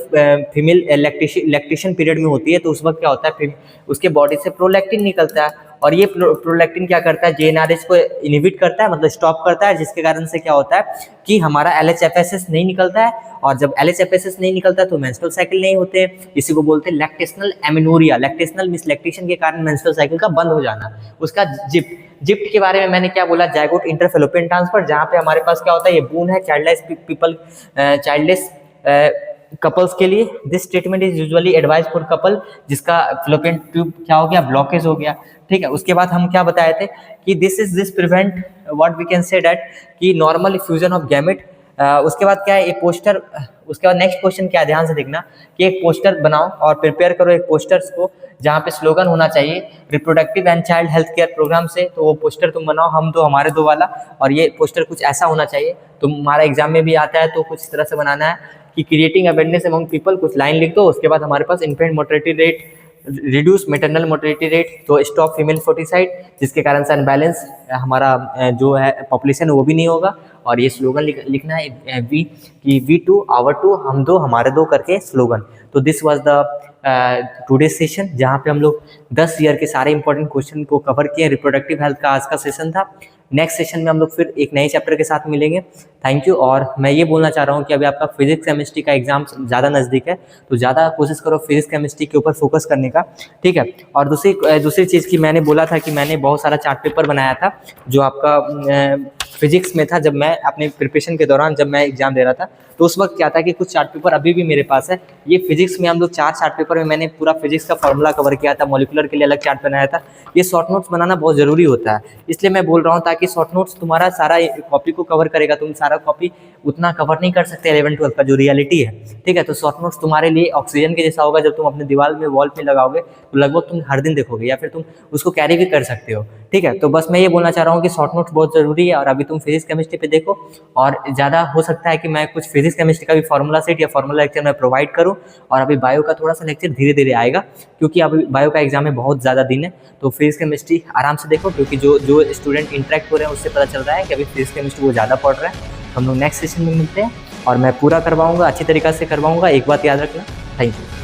फीमेल लैक्टेशन पीरियड में होती है तो उस वक्त क्या होता है, उसके बॉडी से प्रोलैक्टिन निकलता है और ये प्रोलैक्टिन क्या करता है, GnRH को इनहिबिट करता है, मतलब स्टॉप करता है, जिसके कारण से क्या होता है कि हमारा LH-FSH नहीं निकलता है। और जब LH-FSH नहीं निकलता तो मेंस्ट्रुअल साइकिल नहीं होते, इसी को बोलते हैं lactational amenorrhoea. Lactational means lactation के कारण मेंस्ट्रुअल साइकिल का बंद हो जाना। उसका जिप्ट के बारे में मैंने क्या बोला, जायगोट इंटरफेलोपियन ट्रांसफर, जहाँ पे हमारे पास क्या होता है, ये बून है चाइल्डलेस कपल्स के लिए। This treatment is usually advise for couple जिसका फ्लोपियन ट्यूब क्या हो गया, ब्लॉकेज हो गया, ठीक है। उसके बाद हम क्या बताए थे कि this prevent what we can say that कि नॉर्मल फ्यूजन ऑफ गैमेट। उसके बाद क्या है, एक पोस्टर, उसके बाद नेक्स्ट क्वेश्चन क्या है, ध्यान से देखना कि एक पोस्टर बनाओ और प्रिपेयर करो एक पोस्टर्स को जहाँ पे स्लोगन होना चाहिए reproductive and child health care programme से। तो वो पोस्टर तुम बनाओ, हम दो हमारे दो वाला, और ये पोस्टर कुछ ऐसा होना चाहिए। तुम्हारा एग्जाम में भी आता है तो कुछ इस तरह से बनाना है कि क्रिएटिंग अवेयरनेस अमंग पीपल, कुछ लाइन लिख दो। उसके बाद हमारे पास infant mortality rate, reduce maternal mortality rate, तो स्टॉप फीमेल फोर्टिसाइड, जिसके कारण से अनबैलेंस हमारा जो है पॉपुलेशन वो भी नहीं होगा। और ये स्लोगन लिखना है वी टू आवर टू, हम दो हमारे दो करके स्लोगन। तो this was the today session, जहाँ पे हम लोग 10 ईयर के सारे इंपॉर्टेंट क्वेश्चन को कवर किए। रिप्रोडक्टिव हेल्थ का आज का सेशन था। नेक्स्ट सेशन में हम लोग फिर एक नए चैप्टर के साथ मिलेंगे। Thank you. और मैं ये बोलना चाह रहा हूँ कि अभी आपका फिजिक्स केमिस्ट्री का एग्जाम ज़्यादा नज़दीक है, तो ज़्यादा कोशिश करो फिजिक्स केमिस्ट्री के ऊपर फोकस करने का, ठीक है। और दूसरी चीज़ की मैंने बोला था कि मैंने बहुत सारा चार्ट पेपर बनाया था जो आपका फिजिक्स में था। जब मैं अपने प्रिपरेशन के दौरान जब मैं एग्जाम दे रहा था तो उस वक्त क्या था कि कुछ चार्ट पेपर अभी भी मेरे पास है। ये फिजिक्स में हम लोग 4 चार्ट पेपर में मैंने पूरा फिजिक्स का फॉर्मूला कवर किया था, मॉलिक्यूलर के लिए अलग चार्ट बनाया था। ये शॉर्ट नोट्स बनाना बहुत ज़रूरी होता है, इसलिए मैं बोल रहा हूँ, ताकि शॉर्ट नोट्स तुम्हारा सारा कॉपी को कवर करेगा। तुम सारा कॉपी उतना कवर नहीं कर सकते 11-12 का जो रियलिटी है, ठीक है। तो शॉर्ट नोट्स तुम्हारे लिए ऑक्सीजन के जैसा होगा। जब तुम अपने दीवार में वॉल पे लगाओगे तो लगभग तुम हर दिन देखोगे या फिर तुम उसको कैरी भी कर सकते हो, ठीक है। तो बस मैं ये बोलना चाह रहा हूँ कि शॉर्ट नोट्स बहुत ज़रूरी है। और अभी तुम फिजिक्स केमिस्ट्री पे देखो, और ज़्यादा हो सकता है कि मैं कुछ फिजिक्स केमिस्ट्री का भी फार्मूला सेट या फार्मूला लेक्चर मैं प्रोवाइड करूँ। और अभी बायो का थोड़ा सा लेक्चर धीरे धीरे आएगा, क्योंकि अभी बायो का एग्जाम में बहुत ज़्यादा दिन है। तो फिजिक्स केमिस्ट्री आराम से देखो, क्योंकि जो स्टूडेंट इंटरेक्ट हो रहे हैं उससे पता चल रहा है कि अभी फिजिक्स केमिस्ट्री वो ज़्यादा पढ़ रहे हैं। हम लोग नेक्स्ट सेशन में मिलते हैं और मैं पूरा करवाऊँगा, अच्छी तरीक़ा से करवाऊँगा। एक बात याद रखना। Thank you.